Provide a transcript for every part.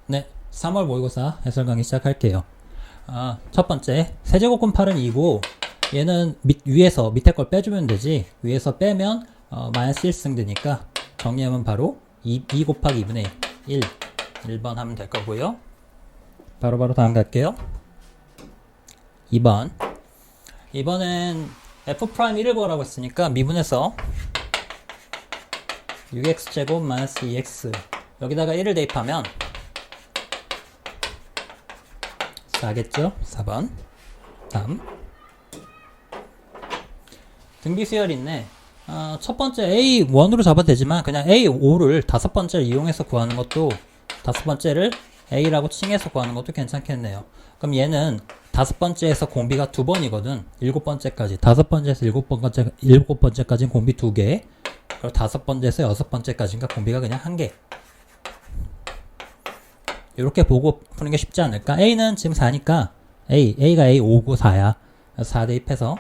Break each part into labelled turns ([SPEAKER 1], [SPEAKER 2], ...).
[SPEAKER 1] 네, 3월 모의고사 해설 강의 시작할게요. 첫 번째, 세제곱근 8은 2고 얘는 위에서 밑에 걸 빼주면 되지, 위에서 빼면 마이너스 1승 되니까 정리하면 바로 2 곱하기 2분의 1 1번 하면 될 거고요. 바로 다음 갈게요. 2번. 이번엔 f'1을 구하라고 했으니까 미분해서 6x제곱 마이너스 2x 여기다가 1을 대입하면 4겠죠? 4번. 다음. 등비수열 있네. 첫 번째 A1으로 잡아도 되지만 그냥 A5를 다섯 번째를 이용해서 구하는 것도, 다섯 번째를 A라고 칭해서 구하는 것도 괜찮겠네요. 그럼 얘는 다섯 번째에서 공비가 2번이거든. 일곱 번째까지. 다섯 번째에서 일곱 번째까지는 공비 2개. 그리고 다섯 번째에서 여섯 번째까지인가 공비가 그냥 1개. 이렇게 보고 푸는 게 쉽지 않을까? A는 지금 4니까 A가 A5고 4야. 4 대입해서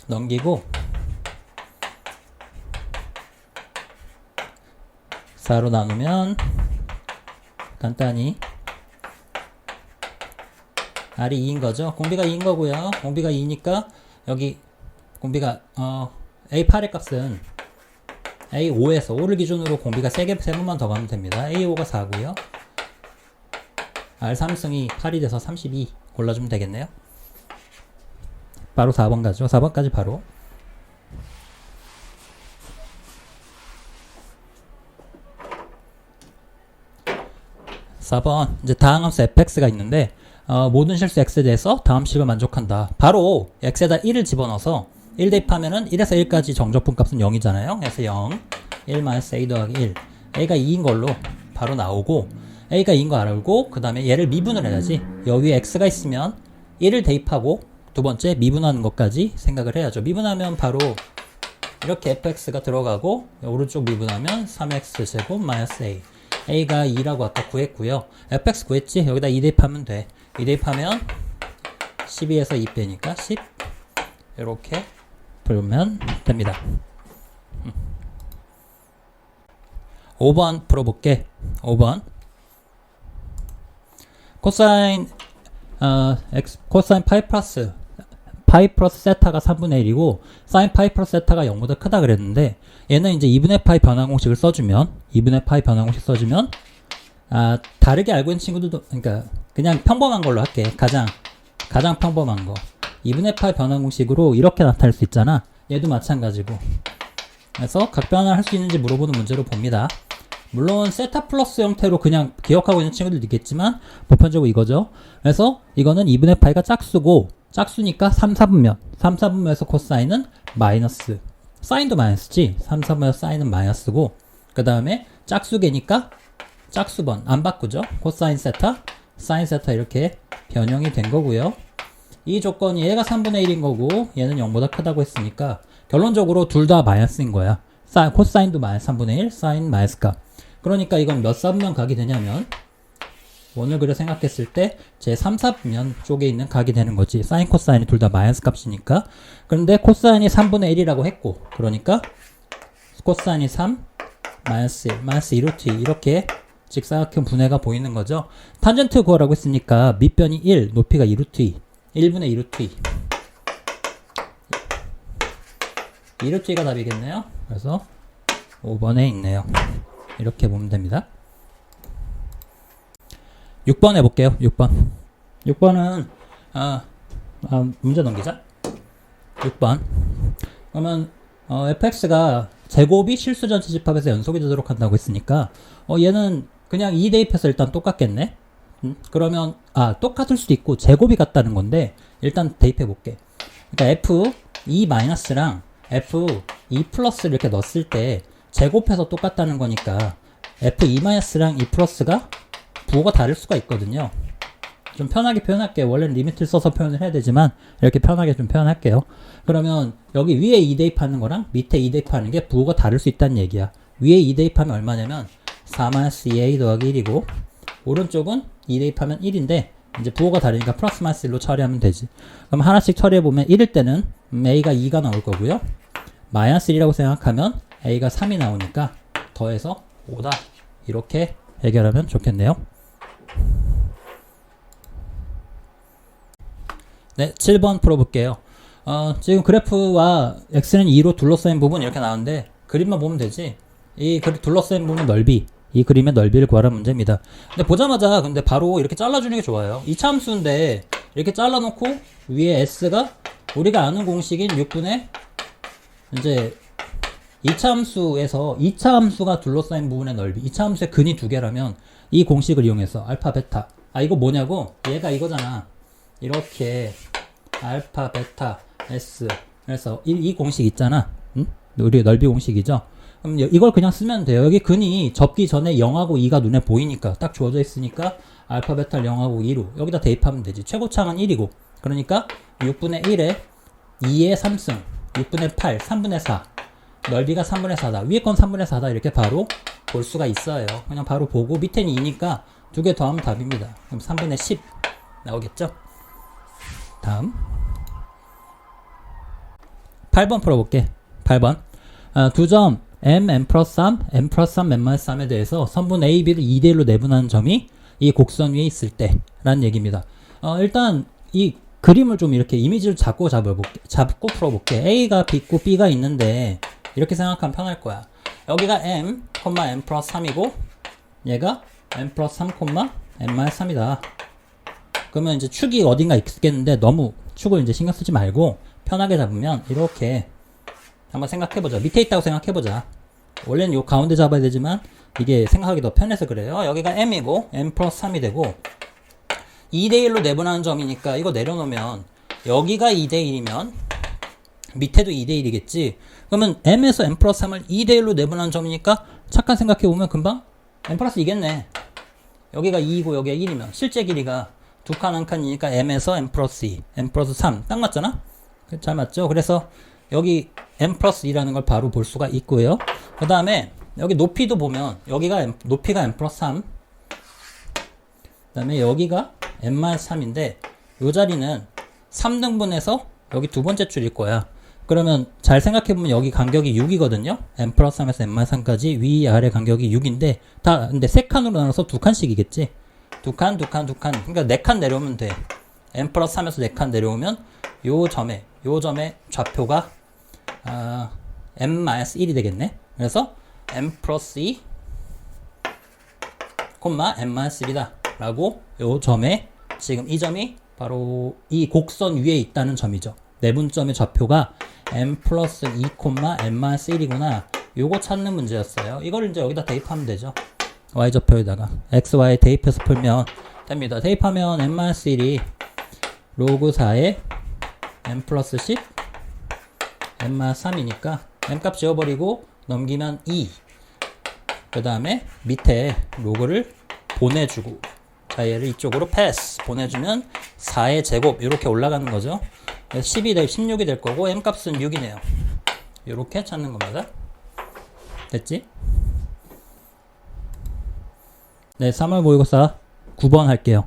[SPEAKER 1] 넘기고 4로 나누면 간단히 R이 2인 거죠. 공비가 2인 거고요. 공비가 2니까 여기 공비가 A8의 값은 A5에서 5를 기준으로 공비가 3번만 더 가면 됩니다. A5가 4고요. R3승이 8이 돼서 32 골라주면 되겠네요. 바로 4번 가죠. 4번까지 바로. (4번) 이제 다항함수 fx가 있는데 모든 실수 x에 대해서 다함식을 만족한다. 바로 x에다 1을 집어넣어서 1 대입하면은 1에서 1까지 정적분 값은 0이잖아요. 그래서 0, 1 마이너스 a 더하기 1. a가 2인 걸로 바로 나오고, a가 2인 거 알고 그 다음에 얘를 미분을 해야지. 여기 x가 있으면 1을 대입하고 두 번째 미분하는 것까지 생각을 해야죠. 미분하면 바로 이렇게 fx가 들어가고, 오른쪽 미분하면 3x제곱 마이너스 a. a가 2라고 아까 구했고요. fx 구했지? 여기다 2 대입하면 돼. 2 대입하면 12에서 2 빼니까 10. 이렇게 풀면 됩니다. 5번 풀어볼게. 5번. 코사인 코사인 파이 플러스 세타가 3분의 1이고 사인 파이 플러스 세타가 0보다 크다 그랬는데, 얘는 이제 2분의 파이 변환 공식을 써주면, 2분의 파이 변환 공식 써주면 다르게 알고 있는 친구들도, 그러니까 그냥 평범한 걸로 할게. 가장 평범한 거 2분의 파이 변환 공식으로 이렇게 나타낼 수 있잖아. 얘도 마찬가지고. 그래서 각 변환을 할 수 있는지 물어보는 문제로 봅니다. 물론 세타 플러스 형태로 그냥 기억하고 있는 친구들도 있겠지만 보편적으로 이거죠. 그래서 이거는 2분의 파이가 짝수고, 짝수니까 3, 4분면 3, 4분면에서 코사인은 마이너스, 사인도 마이너스지. 3, 4분면에서 사인은 마이너스고, 그 다음에 짝수계니까 짝수번 안 바꾸죠. 코사인 세타, 사인 세타 이렇게 변형이 된 거고요. 이 조건이 얘가 3분의 1인 거고 얘는 0보다 크다고 했으니까 결론적으로 둘 다 마이너스인 거야. 코사인도 마이너스 3분의 1, 사인 마이너스 값. 그러니까 이건 몇 사분면 각이 되냐면, 원을 그려 생각했을 때 제 3, 4분면 쪽에 있는 각이 되는 거지. 사인 코사인이 둘 다 마이너스 값이니까. 그런데 코사인이 3분의 1이라고 했고, 그러니까 코사인이 3, 마이너스 1, 마이너스 2루트 2 이렇게 직사각형 분해가 보이는 거죠. 탄젠트 구하라고 했으니까 밑변이 1, 높이가 2루트 2, 1분의 2루트 2. 2루트 2가 답이겠네요. 그래서 5번에 있네요. 이렇게 보면 됩니다. 6번 해볼게요. 6번은 문제 넘기자. 6번. 그러면 fx가 제곱이 실수 전체 집합에서 연속이 되도록 한다고 했으니까 얘는 그냥 2 대입해서 일단 똑같겠네. 그러면 똑같을 수도 있고 제곱이 같다는 건데 일단 대입해 볼게. 그러니까 f2-랑 f2 플러스를 이렇게 넣었을 때 제곱해서 똑같다는 거니까 f2-랑 2 플러스가 부호가 다를 수가 있거든요. 좀 편하게 표현할게요. 원래는 리미트를 써서 표현을 해야 되지만 이렇게 편하게 좀 표현할게요. 그러면 여기 위에 2 대입하는 거랑 밑에 2 대입하는 게 부호가 다를 수 있다는 얘기야. 위에 2 대입하면 얼마냐면 4-2a 더하기 1이고, 오른쪽은 2 대입하면 1인데 이제 부호가 다르니까 플러스 마이너스 1로 처리하면 되지. 그럼 하나씩 처리해보면 1일 때는 a가 2가 나올 거고요. 마이너스 1이라고 생각하면 a가 3이 나오니까 더해서 5다. 이렇게 해결하면 좋겠네요. 네, 7번 풀어볼게요. 지금 그래프와 x는 2로 둘러싸인 부분 이렇게 나오는데 그림만 보면 되지. 이 둘러싸인 부분 넓이, 이 그림의 넓이를 구하라는 문제입니다. 근데 보자마자 근데 바로 이렇게 잘라주는 게 좋아요. 2차 함수인데 이렇게 잘라놓고 위에 s가 우리가 아는 공식인 6분의 이제 2차 함수에서 2차 함수가 둘러싸인 부분의 넓이, 2차 함수의 근이 두 개라면 이 공식을 이용해서 알파 베타, 이거 뭐냐고, 얘가 이거잖아. 이렇게 알파 베타 s, 그래서 이 공식 있잖아. 응? 우리 넓이 공식이죠. 그럼 이걸 그냥 쓰면 돼요. 여기 근이 접기 전에 0하고 2가 눈에 보이니까 딱 주어져 있으니까 알파 베타 0하고 2로 여기다 대입하면 되지. 최고차는 1이고, 그러니까 6분의 1에 2의 3승 6분의 8 3분의 4, 넓이가 3분의 4다. 위에 건 3분의 4다. 이렇게 바로 볼 수가 있어요. 그냥 바로 보고 밑에는 2니까 두 개 더하면 답입니다. 그럼 3분의 10 나오겠죠? 다음 8번 풀어볼게. 8번 두 점 m 플러스 3, m 플러스 3, m 마이너스 3에 대해서 선분 a, b를 2대1로 내분하는 점이 이 곡선 위에 있을 때 라는 얘기입니다. 일단 이 그림을 좀 이렇게 이미지를 잡고 풀어볼게. a가 있고 b가 있는데 이렇게 생각하면 편할 거야. 여기가 m, m 플러스 3이고 얘가 m 플러스 3, m 마이너스 3이다. 그러면 이제 축이 어딘가 있겠는데 너무 축을 이제 신경 쓰지 말고 편하게 잡으면 이렇게 한번 생각해보자. 밑에 있다고 생각해보자. 원래는 요 가운데 잡아야 되지만 이게 생각하기 더 편해서 그래요. 여기가 m이고 m 플러스 3이 되고 2대1로 내분하는 점이니까 이거 내려놓으면 여기가 2대1이면 밑에도 2대1이겠지. 그러면 m에서 m 플러스 3을 2대1로 내분하는 점이니까 잠깐 생각해보면 금방 m 플러스 2겠네. 여기가 2이고 여기가 1이면 실제 길이가 두 칸 한 칸이니까 m에서 m 플러스 2, m 플러스 3 딱 맞잖아? 잘 맞죠? 그래서 여기 m 플러스 2라는 걸 바로 볼 수가 있고요. 그 다음에 여기 높이도 보면 여기가 높이가 m 플러스 3, 그 다음에 여기가 m 마이너스 3인데 요 자리는 3등분해서 여기 두 번째 줄일 거야. 그러면 잘 생각해보면 여기 간격이 6이거든요. m 플러스 3에서 m 마이너스 3까지 위 아래 간격이 6인데 다 근데 세 칸으로 나눠서 두 칸씩이겠지. 두 칸. 그러니까 네 칸 내려오면 돼. m 플러스 3에서 네 칸 내려오면 요 점의 좌표가 m 마이너스 1이 되겠네. 그래서 m 플러스 2, m 마이너스 1이다. 라고 요 점에 지금 이 점이 바로 이 곡선 위에 있다는 점이죠. 내분점의 좌표가 m 플러스 2, m 마이너스 1이구나. 요거 찾는 문제였어요. 이걸 이제 여기다 대입하면 되죠. y좌표에다가 x, y 대입해서 풀면 됩니다. 대입하면 m 마이너스 1이 로그 4에 m 플러스 10, m 마이너스 3이니까 m 값 지워버리고 넘기면 2. 그 다음에 밑에 로그를 보내주고, 자 얘를 이쪽으로 패스 보내주면 4의 제곱 이렇게 올라가는 거죠. 10이 될 16이 될 거고 m 값은 6이네요. 이렇게 찾는 겁니다. 됐지? 네, 3월 모의고사 9번 할게요.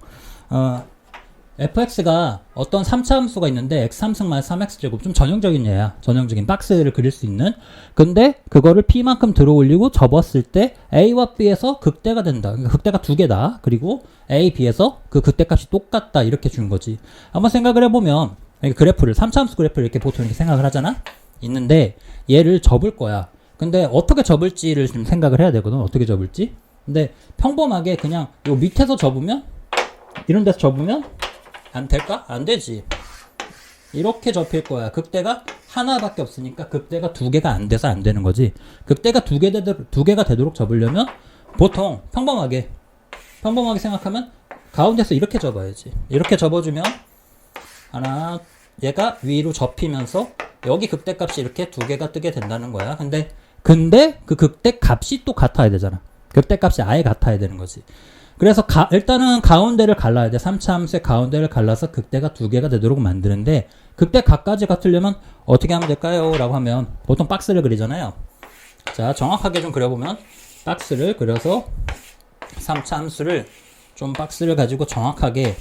[SPEAKER 1] fx가 어떤 3차 함수가 있는데 x 3승 마이너스 3x제곱, 좀 전형적인 예야. 전형적인 박스를 그릴 수 있는. 근데 그거를 p만큼 들어 올리고 접었을 때 a와 b에서 극대가 된다. 그러니까 극대가 두 개다. 그리고 a, b에서 그 극대값이 똑같다. 이렇게 준 거지. 한번 생각을 해보면 그래프를 3차 함수 그래프를 이렇게 보통 이렇게 생각을 하잖아. 있는데 얘를 접을 거야. 근데 어떻게 접을지를 좀 생각을 해야 되거든. 어떻게 접을지. 근데 평범하게 그냥 요 밑에서 접으면, 이런 데서 접으면 안 될까? 안 되지. 이렇게 접힐 거야. 극대가 하나밖에 없으니까 극대가 두 개가 안 돼서 안 되는 거지. 극대가 두 개가 되도록 접으려면 보통 평범하게 생각하면 가운데서 이렇게 접어야지. 이렇게 접어주면 하나, 얘가 위로 접히면서 여기 극대 값이 이렇게 두 개가 뜨게 된다는 거야. 근데 그 극대 값이 또 같아야 되잖아. 극대 값이 아예 같아야 되는 거지. 그래서 일단은 가운데를 갈라야 돼. 3차 함수의 가운데를 갈라서 극대가 두 개가 되도록 만드는데, 극대 각까지 같으려면 어떻게 하면 될까요? 라고 하면 보통 박스를 그리잖아요. 자, 정확하게 좀 그려보면 박스를 그려서 3차 함수를 좀 박스를 가지고 정확하게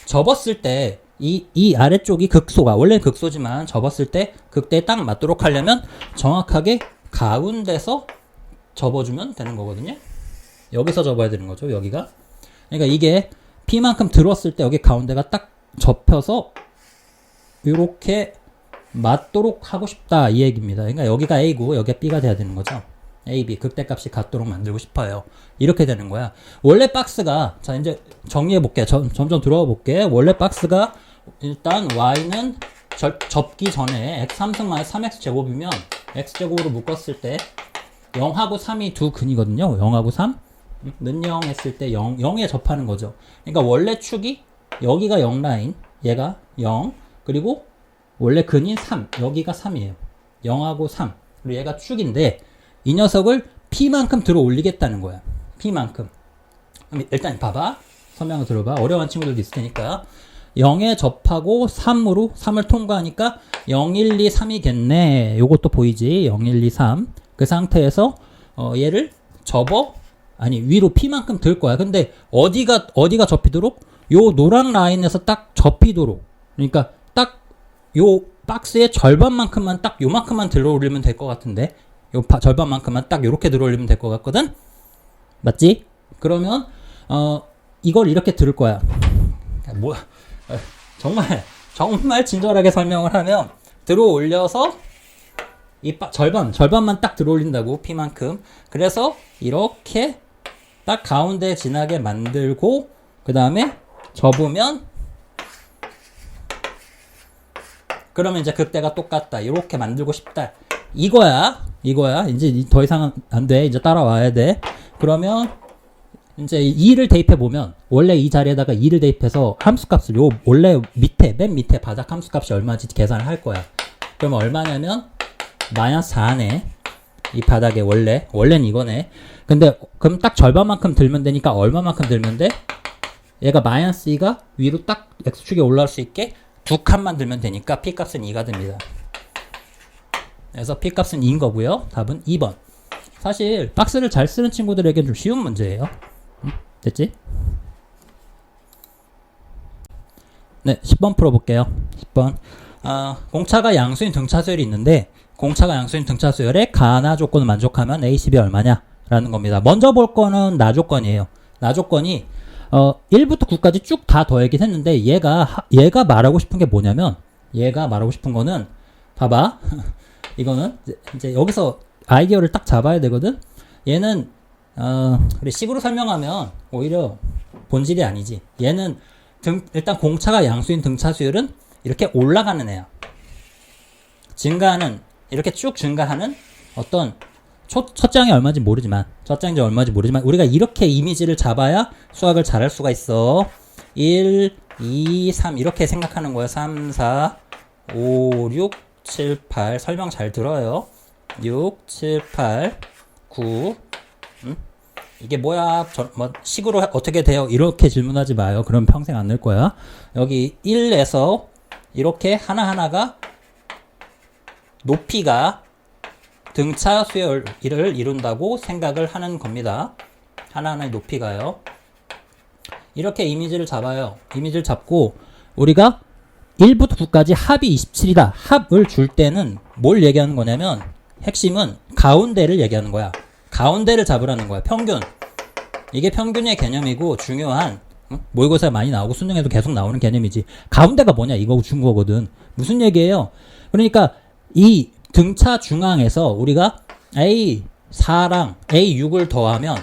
[SPEAKER 1] 접었을 때 이 아래쪽이 극소가, 원래는 극소지만 접었을 때 극대에 딱 맞도록 하려면 정확하게 가운데서 접어주면 되는 거거든요. 여기서 접어야 되는 거죠. 여기가. 그러니까 이게 P만큼 들었을 때 여기 가운데가 딱 접혀서 이렇게 맞도록 하고 싶다 이 얘기입니다. 그러니까 여기가 A고 여기가 B가 돼야 되는 거죠. A, B 극대값이 같도록 만들고 싶어요. 이렇게 되는 거야. 원래 박스가 자 이제 정리해 볼게. 점점 들어가 볼게. 원래 박스가 일단 Y는 접기 전에 x 3승 마이너스 3x 제곱이면 x 제곱으로 묶었을 때 0하고 3이 두 근이거든요. 0하고 3 는 0 했을 때 0에 접하는 거죠. 그러니까 원래 축이 여기가 0 라인, 얘가 0, 그리고 원래 근인 3, 여기가 3이에요. 0하고 3. 그리고 얘가 축인데 이 녀석을 P만큼 들어 올리겠다는 거야. P만큼. 그럼 일단 봐봐. 설명을 들어봐. 어려운 친구들도 있을 테니까. 0에 접하고 3으로 3을 통과하니까 0, 1, 2, 3이겠네. 요것도 보이지? 0, 1, 2, 3. 그 상태에서 얘를 위로 P만큼 들 거야. 근데 어디가 접히도록? 요 노란 라인에서 딱 접히도록. 그러니까 딱 요 박스의 절반만큼만 딱 요만큼만 들어 올리면 될 것 같은데. 요 절반만큼만 딱 요렇게 들어 올리면 될 것 같거든? 맞지? 그러면 이걸 이렇게 들을 거야. 뭐야? 정말 친절하게 설명을 하면 들어 올려서 이 절반만 딱 들어 올린다고 P만큼. 그래서 이렇게 딱 가운데 지나게 만들고 그 다음에 접으면 그러면 이제 극대가 똑같다. 이렇게 만들고 싶다. 이거야. 이제 더 이상 안 돼. 이제 따라와야 돼. 그러면 이제 2를 대입해 보면 원래 이 자리에다가 2를 대입해서 함수값을 원래 맨 밑에 바닥 함수값이 얼마인지 계산을 할 거야. 그러면 얼마냐면 마이너스 4네. 이 바닥에 원래는 이거네. 근데 그럼 딱 절반만큼 들면 되니까 얼마만큼 들면 돼? 얘가 마이너스 2가 위로 딱 x축에 올라올 수 있게 두 칸만 들면 되니까 P값은 2가 됩니다. 그래서 P값은 2인 거고요. 답은 2번. 사실 박스를 잘 쓰는 친구들에게는 좀 쉬운 문제예요. 됐지? 네, 10번 풀어볼게요. 10번. 공차가 양수인 등차수열이 있는데 공차가 양수인 등차수열의 가나 조건을 만족하면 A10이 얼마냐? 라는 겁니다. 먼저 볼 거는 나 조건이에요. 나 조건이 1부터 9까지 쭉 다 더하긴 했는데 얘가 말하고 싶은 게 뭐냐면 얘가 말하고 싶은 거는 봐봐. 이거는 이제 여기서 아이디어를 딱 잡아야 되거든. 얘는 그래 식으로 설명하면 오히려 본질이 아니지. 얘는 일단 공차가 양수인 등차수열은 이렇게 올라가는 애야. 이렇게 쭉 증가하는 어떤 첫 장이 얼마인지 모르지만 우리가 이렇게 이미지를 잡아야 수학을 잘할 수가 있어. 1, 2, 3 이렇게 생각하는 거야. 3, 4, 5, 6, 7, 8 설명 잘 들어요. 6, 7, 8, 9 이게 뭐야? 식으로 어떻게 돼요? 이렇게 질문하지 마요. 그럼 평생 안 늘 거야. 여기 1에서 이렇게 하나하나가 높이가 등차 수열을 이룬다고 생각을 하는 겁니다. 하나하나의 높이가요. 이렇게 이미지를 잡아요. 이미지를 잡고 우리가 1부터 9까지 합이 27이다. 합을 줄 때는 뭘 얘기하는 거냐면 핵심은 가운데를 얘기하는 거야. 가운데를 잡으라는 거야. 평균. 이게 평균의 개념이고 중요한 모의고사에 많이 나오고 수능에도 계속 나오는 개념이지. 가운데가 뭐냐 이거 준 거거든. 무슨 얘기예요? 그러니까 이 등차 중앙에서 우리가 A4랑 A6을 더하면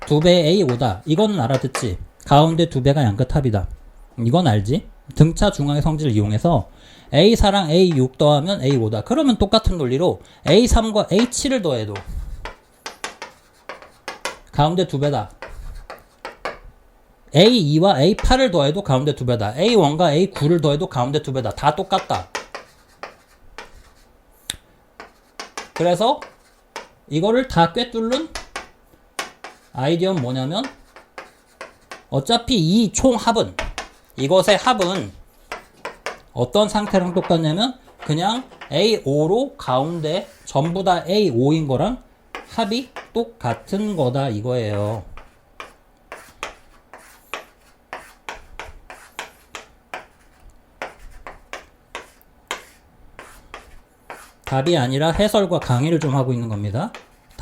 [SPEAKER 1] 2배 A5다. 이거는 알아듣지? 가운데 2배가 양끝합이다. 이건 알지? 등차 중앙의 성질을 이용해서 A4랑 A6 더하면 A5다. 그러면 똑같은 논리로 A3과 A7을 더해도 가운데 2배다. A2와 A8을 더해도 가운데 2배다. A1과 A9를 더해도 가운데 2배다. 다 똑같다. 그래서 이거를 다 꿰뚫는 아이디어는 뭐냐면 어차피 이 총 합은 이것의 합은 어떤 상태랑 똑같냐면 그냥 A5로 가운데 전부 다 A5인 거랑 합이 똑같은 거다 이거예요. 답이 아니라 해설과 강의를 좀 하고 있는 겁니다.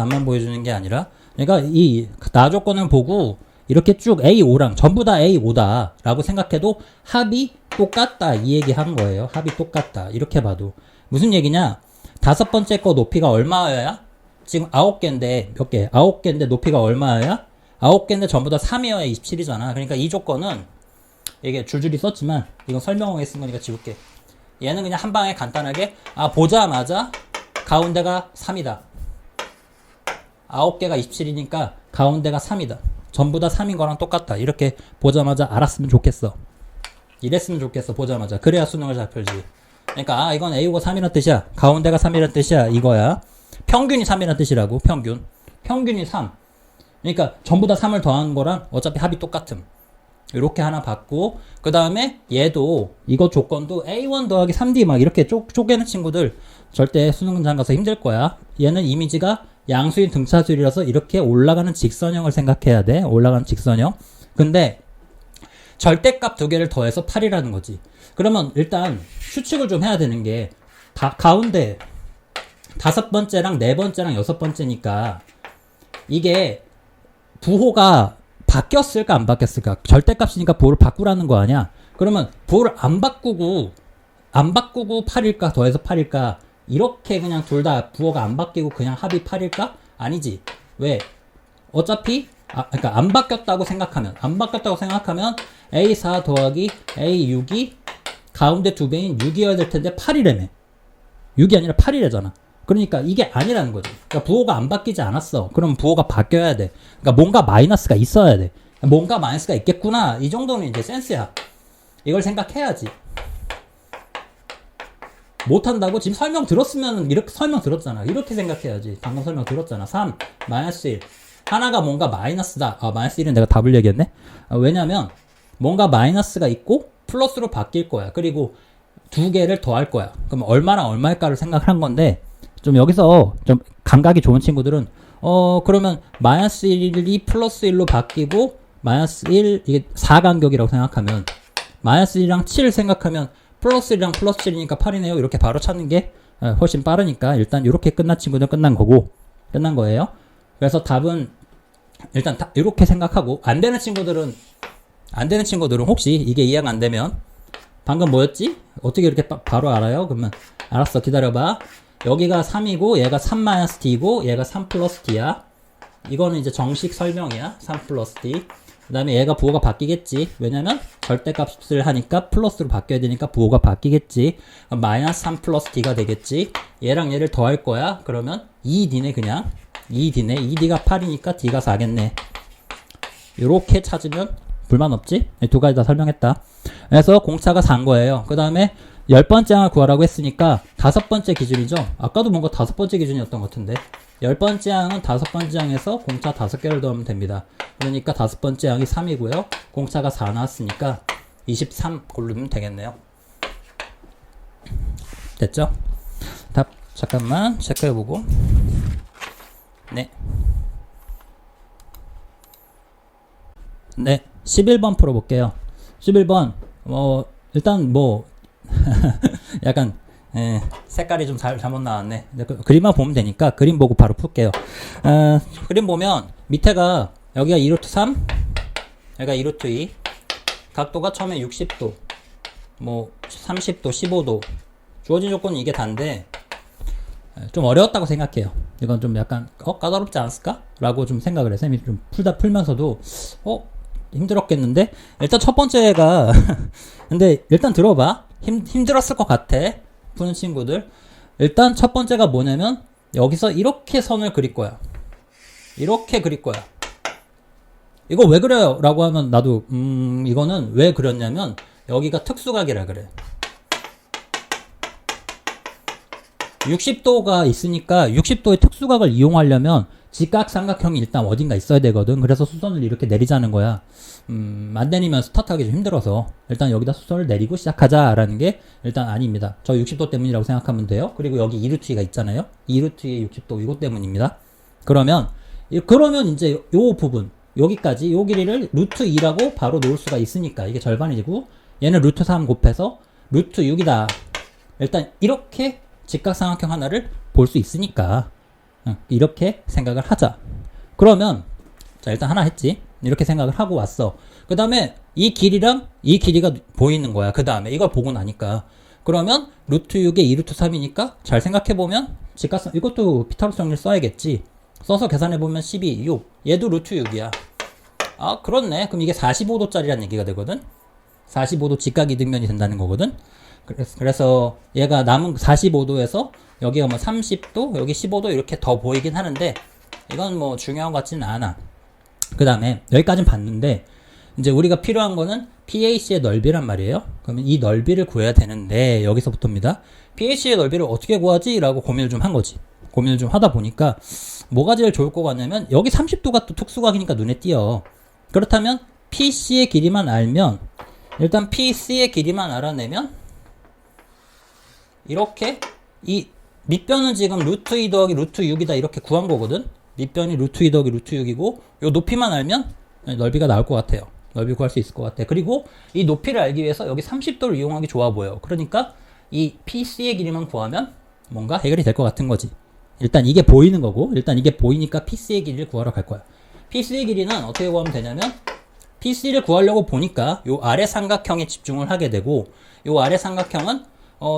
[SPEAKER 1] 답만 보여주는 게 아니라, 그러니까 이 나 조건을 보고 이렇게 쭉 A5랑 전부 다 A5다 라고 생각해도 합이 똑같다 이 얘기 한 거예요. 합이 똑같다 이렇게 봐도. 무슨 얘기냐, 다섯 번째 거 높이가 얼마여야? 지금 9개인데 몇 개? 9개인데 높이가 얼마여야? 9개인데 전부 다 3이어야 27이잖아. 그러니까 이 조건은 이게 줄줄이 썼지만 이건 설명하게 쓴 거니까 지울게. 얘는 그냥 한 방에 간단하게 보자마자 가운데가 3이다. 9개가 27이니까 가운데가 3이다. 전부 다 3인 거랑 똑같다. 이렇게 보자마자 알았으면 좋겠어. 이랬으면 좋겠어. 보자마자. 그래야 수능을 잘 펼지. 그러니까 이건 A가 3이란 뜻이야. 가운데가 3이란 뜻이야. 이거야. 평균이 3이란 뜻이라고. 평균이 3. 그러니까 전부 다 3을 더한 거랑 어차피 합이 똑같음. 이렇게 하나 받고, 그 다음에 얘도 이거 조건도 A1 더하기 3D 막 이렇게 쪼개는 친구들 절대 수능장 가서 힘들 거야. 얘는 이미지가 양수인 등차수열이라서 이렇게 올라가는 직선형을 생각해야 돼. 올라가는 직선형. 근데 절대값 두 개를 더해서 8이라는 거지. 그러면 일단 추측을 좀 해야 되는 게, 가운데 다섯 번째랑 네 번째랑 여섯 번째니까 이게 부호가 바뀌었을까 안 바뀌었을까? 절대값이니까 부호를 바꾸라는 거 아니야? 그러면 부호를 안 바꾸고 8일까 더해서 8일까? 이렇게 그냥 둘 다 부호가 안 바뀌고 그냥 합이 8일까? 아니지. 왜? 어차피 그러니까 안 바뀌었다고 생각하면 A4 더하기 A6이 가운데 두 배인 6이어야 될 텐데 8이라며. 6이 아니라 8이래잖아. 그러니까 이게 아니라는 거지. 그러니까 부호가 안 바뀌지 않았어. 그럼 부호가 바뀌어야 돼. 그러니까 뭔가 마이너스가 있어야 돼. 뭔가 마이너스가 있겠구나. 이 정도는 이제 센스야. 이걸 생각해야지. 못한다고? 지금 설명 들었으면 이렇게 설명 들었잖아. 이렇게 생각해야지. 방금 설명 들었잖아. 3, 마이너스 1. 하나가 뭔가 마이너스다. 마이너스 1은 내가 답을 얘기했네. 왜냐면 뭔가 마이너스가 있고 플러스로 바뀔 거야. 그리고 두 개를 더할 거야. 그럼 얼마랑 얼마일까를 생각한 건데, 좀 여기서 좀 감각이 좋은 친구들은 그러면 마이너스 1이 플러스 1로 바뀌고 마이너스 1 이게 4간격이라고 생각하면 마이너스 1이랑 7 생각하면 플러스 1이랑 플러스 7이니까 8이네요. 이렇게 바로 찾는 게 훨씬 빠르니까 일단 이렇게 끝난 친구는 끝난 거예요. 그래서 답은 일단 이렇게 생각하고, 안 되는 친구들은 혹시 이게 이해가 안 되면 방금 뭐였지? 어떻게 이렇게 바로 알아요? 그러면 알았어, 기다려봐. 여기가 3이고 얘가 3-D고 얘가 3 플러스 D야. 이거는 이제 정식 설명이야. 3 플러스 D. 그 다음에 얘가 부호가 바뀌겠지. 왜냐면 절대값을 하니까 플러스로 바뀌어야 되니까 부호가 바뀌겠지. 마이너스 3 플러스 D가 되겠지. 얘랑 얘를 더할 거야. 그러면 2D네 그냥. 2D네. 2D가 8이니까 D가 4겠네. 요렇게 찾으면 불만 없지? 두 가지 다 설명했다. 그래서 공차가 4인 거예요. 그 다음에 10번째 항을 구하라고 했으니까 다섯 번째 기준이죠. 아까도 뭔가 다섯 번째 기준이었던 것 같은데, 10번째 항은 다섯 번째 항에서 공차 5개를 더하면 됩니다. 그러니까 다섯 번째 항이 3이고요. 공차가 4 나왔으니까 23 고르면 되겠네요. 됐죠? 답 잠깐만 체크해보고. 네. 11번 풀어볼게요. 11번 일단 약간 색깔이 좀 잘못 나왔네. 그림만 보면 되니까 그림 보고 바로 풀게요. 그림 보면 밑에가 여기가 2루트 3, 여기가 2루트 2. 각도가 처음에 60도, 30도, 15도. 주어진 조건은 이게 단데 좀 어려웠다고 생각해요. 이건 좀 약간 까다롭지 않았을까? 라고 좀 생각을 해. 쌤이 좀 풀면서도 힘들었겠는데? 일단 첫 번째가 근데 일단 들어봐. 힘들었을 것 같아. 푸는 친구들. 일단 첫 번째가 뭐냐면 여기서 이렇게 선을 그릴 거야. 이렇게 그릴 거야. 이거 왜 그래요? 라고 하면 나도 이거는 왜 그렸냐면 여기가 특수각이라 그래. 60도가 있으니까 60도의 특수각을 이용하려면 직각삼각형이 일단 어딘가 있어야 되거든. 그래서 수선을 이렇게 내리자는 거야. 안 내리면 스타트하기 좀 힘들어서 일단 여기다 수선을 내리고 시작하자라는 게 일단 아닙니다. 저 60도 때문이라고 생각하면 돼요. 그리고 여기 2루트 2가 있잖아요. 2루트 2의 60도 이것 때문입니다. 그러면 이제 요 부분 여기까지 요 길이를 루트 2라고 바로 놓을 수가 있으니까 이게 절반이고, 얘는 루트 3 곱해서 루트 6이다. 일단 이렇게 직각삼각형 하나를 볼 수 있으니까 이렇게 생각을 하자. 그러면 자 일단 하나 했지. 이렇게 생각을 하고 왔어. 그 다음에 이 길이랑 이 길이가 보이는 거야. 그 다음에 이걸 보고 나니까 그러면 루트 6에 2 루트 3이니까 잘 생각해보면 직각선 이것도 피타고라스 정리를 써야겠지. 써서 계산해보면 12, 6 얘도 루트 6이야. 아 그렇네. 그럼 이게 45도짜리란 얘기가 되거든. 45도 직각 이등변이 된다는 거거든. 그래서 얘가 남은 45도에서 여기가 뭐 30도 여기 15도 이렇게 더 보이긴 하는데 이건 뭐 중요한 것 같지는 않아. 그 다음에 여기까지는 봤는데 이제 우리가 필요한 거는 PAC의 넓이란 말이에요. 그러면 이 넓이를 구해야 되는데 여기서부터입니다. PAC의 넓이를 어떻게 구하지? 라고 고민을 좀 한 거지. 고민을 좀 하다 보니까 뭐가 제일 좋을 것 같냐면 여기 30도가 또 특수각이니까 눈에 띄어. 그렇다면 PC의 길이만 알면 일단 PC의 길이만 알아내면 이렇게 이 밑변은 지금 루트 2 더하기 루트 6이다 이렇게 구한 거거든. 밑변이 루트 2 더하기 루트 6이고 요 높이만 알면 넓이가 나올 것 같아요. 넓이 구할 수 있을 것 같아. 그리고 이 높이를 알기 위해서 여기 30도를 이용하기 좋아 보여. 그러니까 이 PC의 길이만 구하면 뭔가 해결이 될 것 같은 거지. 일단 이게 보이는 거고 일단 이게 보이니까 PC의 길이를 구하러 갈 거야. PC의 길이는 어떻게 구하면 되냐면 PC를 구하려고 보니까 요 아래 삼각형에 집중을 하게 되고 요 아래 삼각형은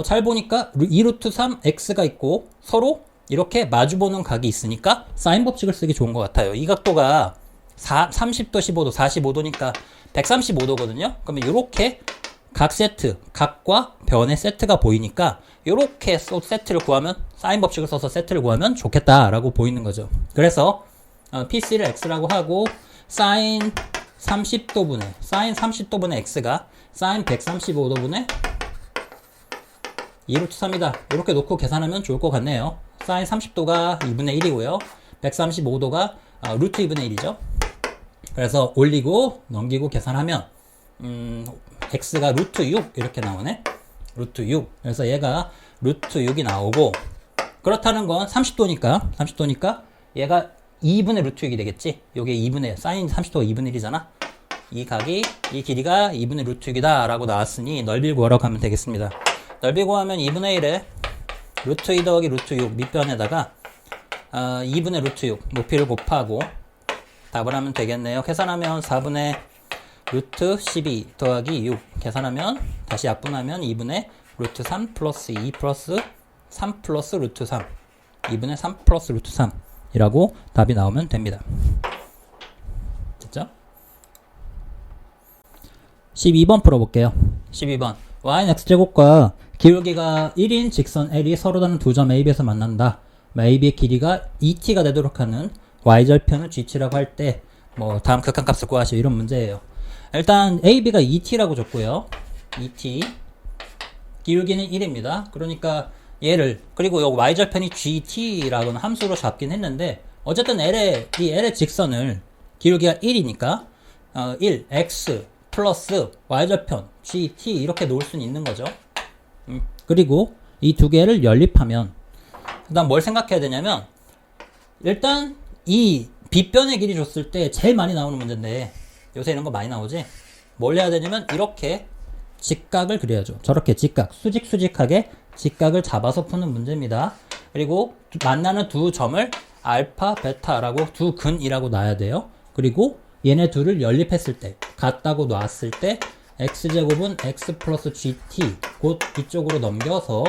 [SPEAKER 1] 잘 보니까 2루트 3 x가 있고 서로 이렇게 마주보는 각이 있으니까 사인 법칙을 쓰기 좋은 것 같아요. 이 각도가 30도 15도 45도니까 135도거든요. 그러면 이렇게 각 세트 각과 변의 세트가 보이니까 이렇게 세트를 구하면 사인 법칙을 써서 세트를 구하면 좋겠다라고 보이는 거죠. 그래서 PC를 x라고 하고 사인 30도분의 x가 사인 135도분의 2루트 3이다. 이렇게 놓고 계산하면 좋을 것 같네요. 사인 30도가 2분의 1이고요. 135도가 루트 2분의 1이죠. 그래서 올리고 넘기고 계산하면 x가 루트 6 이렇게 나오네. 루트 6. 그래서 얘가 루트 6이 나오고 그렇다는 건 30도니까 얘가 2분의 루트 6이 되겠지. 요게 2분의 사인 30도가 2분의 1이잖아. 이 길이가 2분의 루트 6이다 라고 나왔으니 넓이를 구하러 가면 되겠습니다. 넓이 구하면 2분의 1에 루트 2 더하기 루트 6 밑변에다가 2분의 루트 6 높이를 곱하고 답을 하면 되겠네요. 계산하면 4분의 루트 12 더하기 6 계산하면 다시 약분하면 2분의 루트 3 플러스 2 플러스 3 플러스 루트 3 2분의 3 플러스 루트 3 이라고 답이 나오면 됩니다. 됐죠? 12번 풀어볼게요. 12번 y는 x제곱과 기울기가 1인 직선 L이 서로 다른 두 점 AB에서 만난다. AB의 길이가 2t가 되도록 하는 y절편을 GT라고 할 때 뭐 다음 극한값을 구하시오 이런 문제예요. 일단 AB가 2t라고 줬고요. 2t 기울기는 1입니다. 그러니까 얘를 그리고 여기 y절편이 GT라고는 함수로 잡긴 했는데 어쨌든 L의 직선을 기울기가 1이니까 1 x 플러스 y절편 GT 이렇게 놓을 수는 있는 거죠. 그리고 이 두 개를 연립하면 그 다음 뭘 생각해야 되냐면 일단 이 빗변의 길이 줬을 때 제일 많이 나오는 문제인데 요새 이런 거 많이 나오지. 뭘 해야 되냐면 이렇게 직각을 그려야죠. 저렇게 수직하게 직각을 잡아서 푸는 문제입니다. 그리고 만나는 두 점을 알파, 베타라고 두 근이라고 놔야 돼요. 그리고 얘네 둘을 연립했을 때 같다고 놨을 때 x제곱은 x 플러스 gt 곧 이쪽으로 넘겨서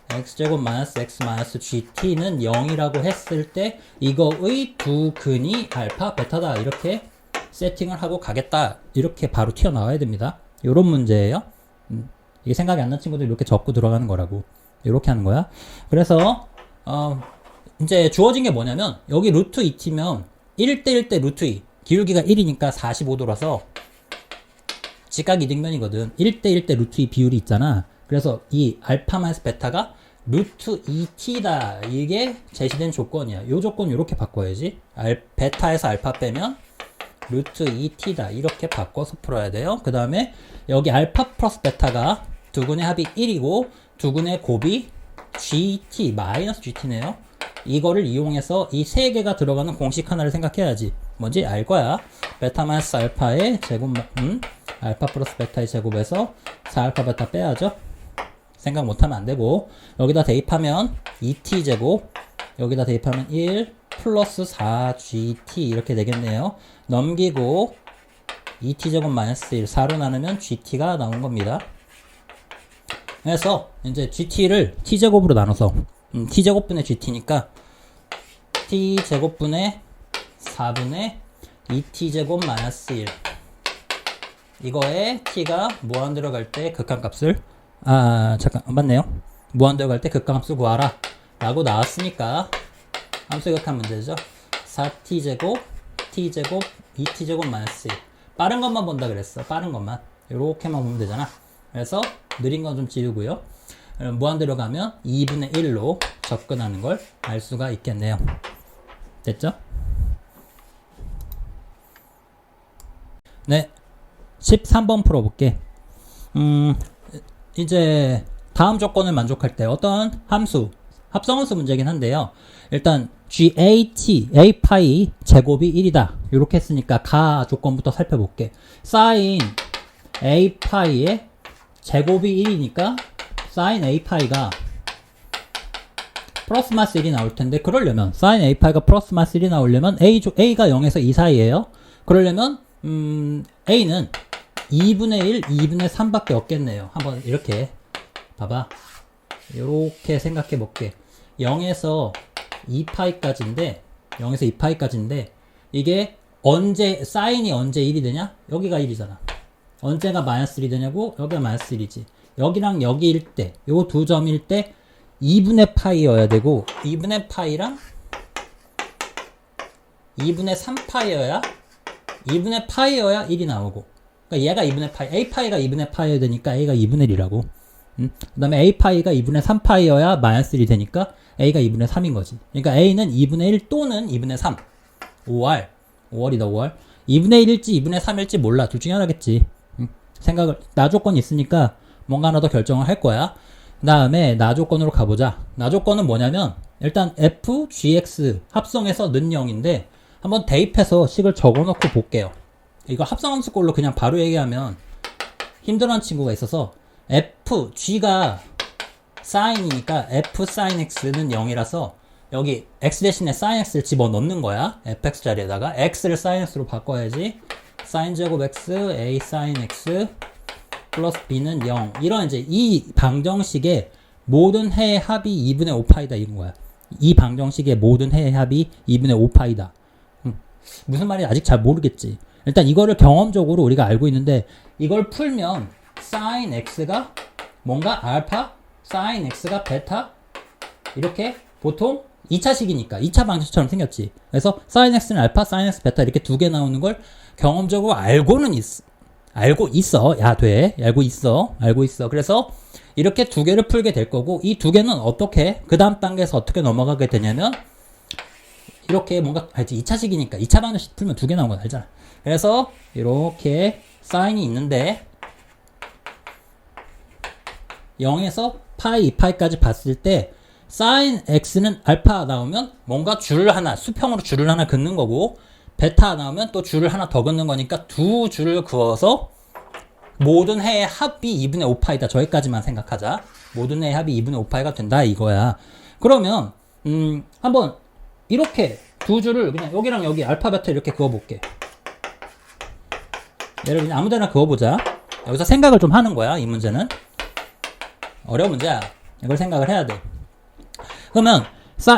[SPEAKER 1] x제곱 마이너스 x 마이너스 gt는 0이라고 했을 때 이거의 두 근이 알파, 베타다 이렇게 세팅을 하고 가겠다 이렇게 바로 튀어나와야 됩니다. 요런 문제예요. 이게 생각이 안 난 친구들 이렇게 적고 들어가는 거라고. 이렇게 하는 거야. 그래서 이제 주어진 게 뭐냐면 여기 루트 2t면 1대1 대 루트 2 기울기가 1이니까 45도라서 직각 이등변이거든. 1대1 대 루트 2 비율이 있잖아. 그래서 이 알파 마이너스 베타가 루트 2t다. 이게 제시된 조건이야. 요 조건 이렇게 바꿔야지. 베타에서 알파 빼면 루트 2t다. 이렇게 바꿔서 풀어야 돼요. 그 다음에 여기 알파 플러스 베타가 두 근의 합이 1이고 두 근의 곱이 gt 마이너스 gt네요. 이거를 이용해서 이 세 개가 들어가는 공식 하나를 생각해야지. 뭔지 알 거야. 베타 마이너스 알파의 제곱, 알파 플러스 베타의 제곱에서 4알파 베타 빼야죠. 생각 못하면 안 되고, 여기다 대입하면 2t제곱, 여기다 대입하면 1 플러스 4gt 이렇게 되겠네요. 넘기고 2t제곱 마이너스 1 4로 나누면 gt가 나온 겁니다. 그래서 이제 gt를 t제곱으로 나눠서 t제곱분의 gt니까 t제곱분의 4분의 2t제곱 마이너스 1 이거에 t가 무한 들어갈 때 극한값을 잠깐 맞네요. 무한 들어갈 때 극한값을 구하라 라고 나왔으니까 함수의 극한 문제죠. 4t제곱 t제곱 2t제곱 마이너스 1 빠른 것만 본다 그랬어. 빠른 것만 요렇게만 보면 되잖아. 그래서 느린 건 좀 지우고요. 무한 들어가면 2분의 1로 접근하는 걸 알 수가 있겠네요. 됐죠? 네, 13번 풀어볼게. 이제 다음 조건을 만족할 때 어떤 함수, 합성함수 문제긴 한데요. 일단 gat, a파이 제곱이 1이다. 이렇게 했으니까 가 조건부터 살펴볼게. sin a파이의 제곱이 1이니까 sin a파이가 플러스 마이너스 1이 나올 텐데, 그러려면 sin a파이가 플러스 마이너스 1이 나오려면 a가 0에서 2 사이에요. 그러려면 a는 2분의 1, 2분의 3밖에 없겠네요. 한번 이렇게 봐봐. 이렇게 생각해 볼게. 0에서 2파이까지인데 0에서 2파이까지인데 이게 언제 사인이 언제 1이 되냐? 여기가 1이잖아. 언제가 마이너스 1이 되냐고? 여기가 마이너스 1이지. 여기랑 여기일 때, 요 두 점일 때 2분의 파이여야 되고, 2분의 파이랑 2분의 3파이여야 2분의 파이여야 1이 나오고, 그러니까 얘가 2분의 파이, a파이가 2분의 파이여야 되니까 a가 2분의 1이라고. 그 다음에 a파이가 2분의 3파이여야 마이너스 1이 되니까 a가 2분의 3인 거지. 그러니까 a는 2분의 1 또는 2분의 3. 5R. 5R이다, 5R. 2분의 1일지 2분의 3일지 몰라. 둘 중에 하나겠지. 생각을, 나 조건이 있으니까 뭔가 하나 더 결정을 할 거야. 그 다음에 나 조건으로 가보자. 나 조건은 뭐냐면, 일단 f, gx 합성해서 는 0인데, 한번 대입해서 식을 적어놓고 볼게요. 이거 합성함수 꼴로 그냥 바로 얘기하면 힘들어하는 친구가 있어서, f, g가 sine이니까 f sin x는 0이라서 여기 x 대신에 sin x를 집어넣는 거야. fx 자리에다가 x를 sin x로 바꿔야지. sin 제곱 x, a sin x 플러스 b는 0. 이런 이제 이 방정식의 모든 해의 합이 2분의 5파이다 이런 거야. 이 방정식의 모든 해의 합이 2분의 5파이다. 무슨 말인지 아직 잘 모르겠지. 일단 이거를 경험적으로 우리가 알고 있는데, 이걸 풀면 sin x가 뭔가 알파, sin x가 베타, 이렇게 보통 2차식이니까 2차 방정식처럼 생겼지. 그래서 sin x는 알파, sin x 베타 이렇게 두 개 나오는 걸 경험적으로 알고 있어. 야, 돼. 알고 있어. 그래서 이렇게 두 개를 풀게 될 거고, 이 두 개는 어떻게, 그 다음 단계에서 어떻게 넘어가게 되냐면, 이렇게 뭔가, 알지? 2차식이니까 2차 방정식 풀면 두 개 나온 건 알잖아. 그래서 이렇게 사인이 있는데 0에서 파이, 2파이까지 봤을 때 sin x는 알파 나오면 뭔가 줄을 하나, 수평으로 줄을 하나 긋는 거고, 베타 나오면 또 줄을 하나 더 긋는 거니까 두 줄을 그어서 모든 해의 합이 2분의 5파이다. 저기까지만 생각하자. 모든 해의 합이 2분의 5파이가 된다 이거야. 그러면 한번 이렇게 두 줄을 그냥 여기랑 여기 알파 베타 이렇게 그어볼게. 얘를 그냥 아무데나 그어보자. 여기서 생각을 좀 하는 거야. 이 문제는 어려운 문제야. 이걸 생각을 해야 돼. 그러면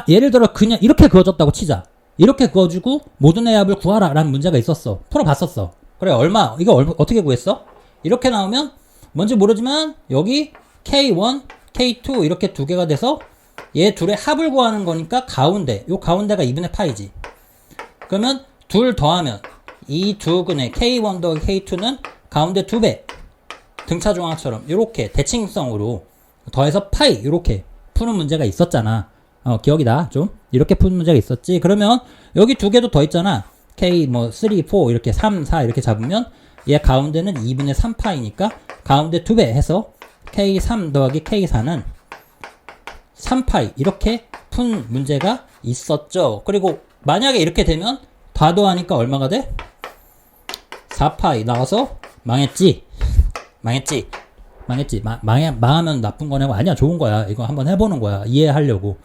[SPEAKER 1] 예를 들어 그냥 이렇게 그어졌다고 치자. 이렇게 그어주고 모든 해의 합을 구하라 라는 문제가 있었어. 풀어봤었어. 그래, 이거 어떻게 구했어? 이렇게 나오면 뭔지 모르지만 여기 K1, K2 이렇게 두 개가 돼서 얘 둘의 합을 구하는 거니까 요 가운데가 2분의 파이지. 그러면 둘 더하면 이 두 근의 K1 더하기 K2는 가운데 2배. 등차중앙처럼 이렇게 대칭성으로 더해서 파이 이렇게 푸는 문제가 있었잖아. 기억이 나? 좀? 이렇게 푸는 문제가 있었지. 그러면 여기 두 개도 더 있잖아. K 3, 4 이렇게 3, 4 이렇게 잡으면 얘 가운데는 2분의 3파이니까 가운데 2배 해서 K3 더하기 K4는 3파이 이렇게 푼 문제가 있었죠. 그리고 만약에 이렇게 되면 다 더하니까 얼마가 돼? 4파이 나와서 망했지. 망했지. 망하면 나쁜 거냐고. 아니야, 좋은 거야. 이거 한번 해보는 거야. 이해하려고.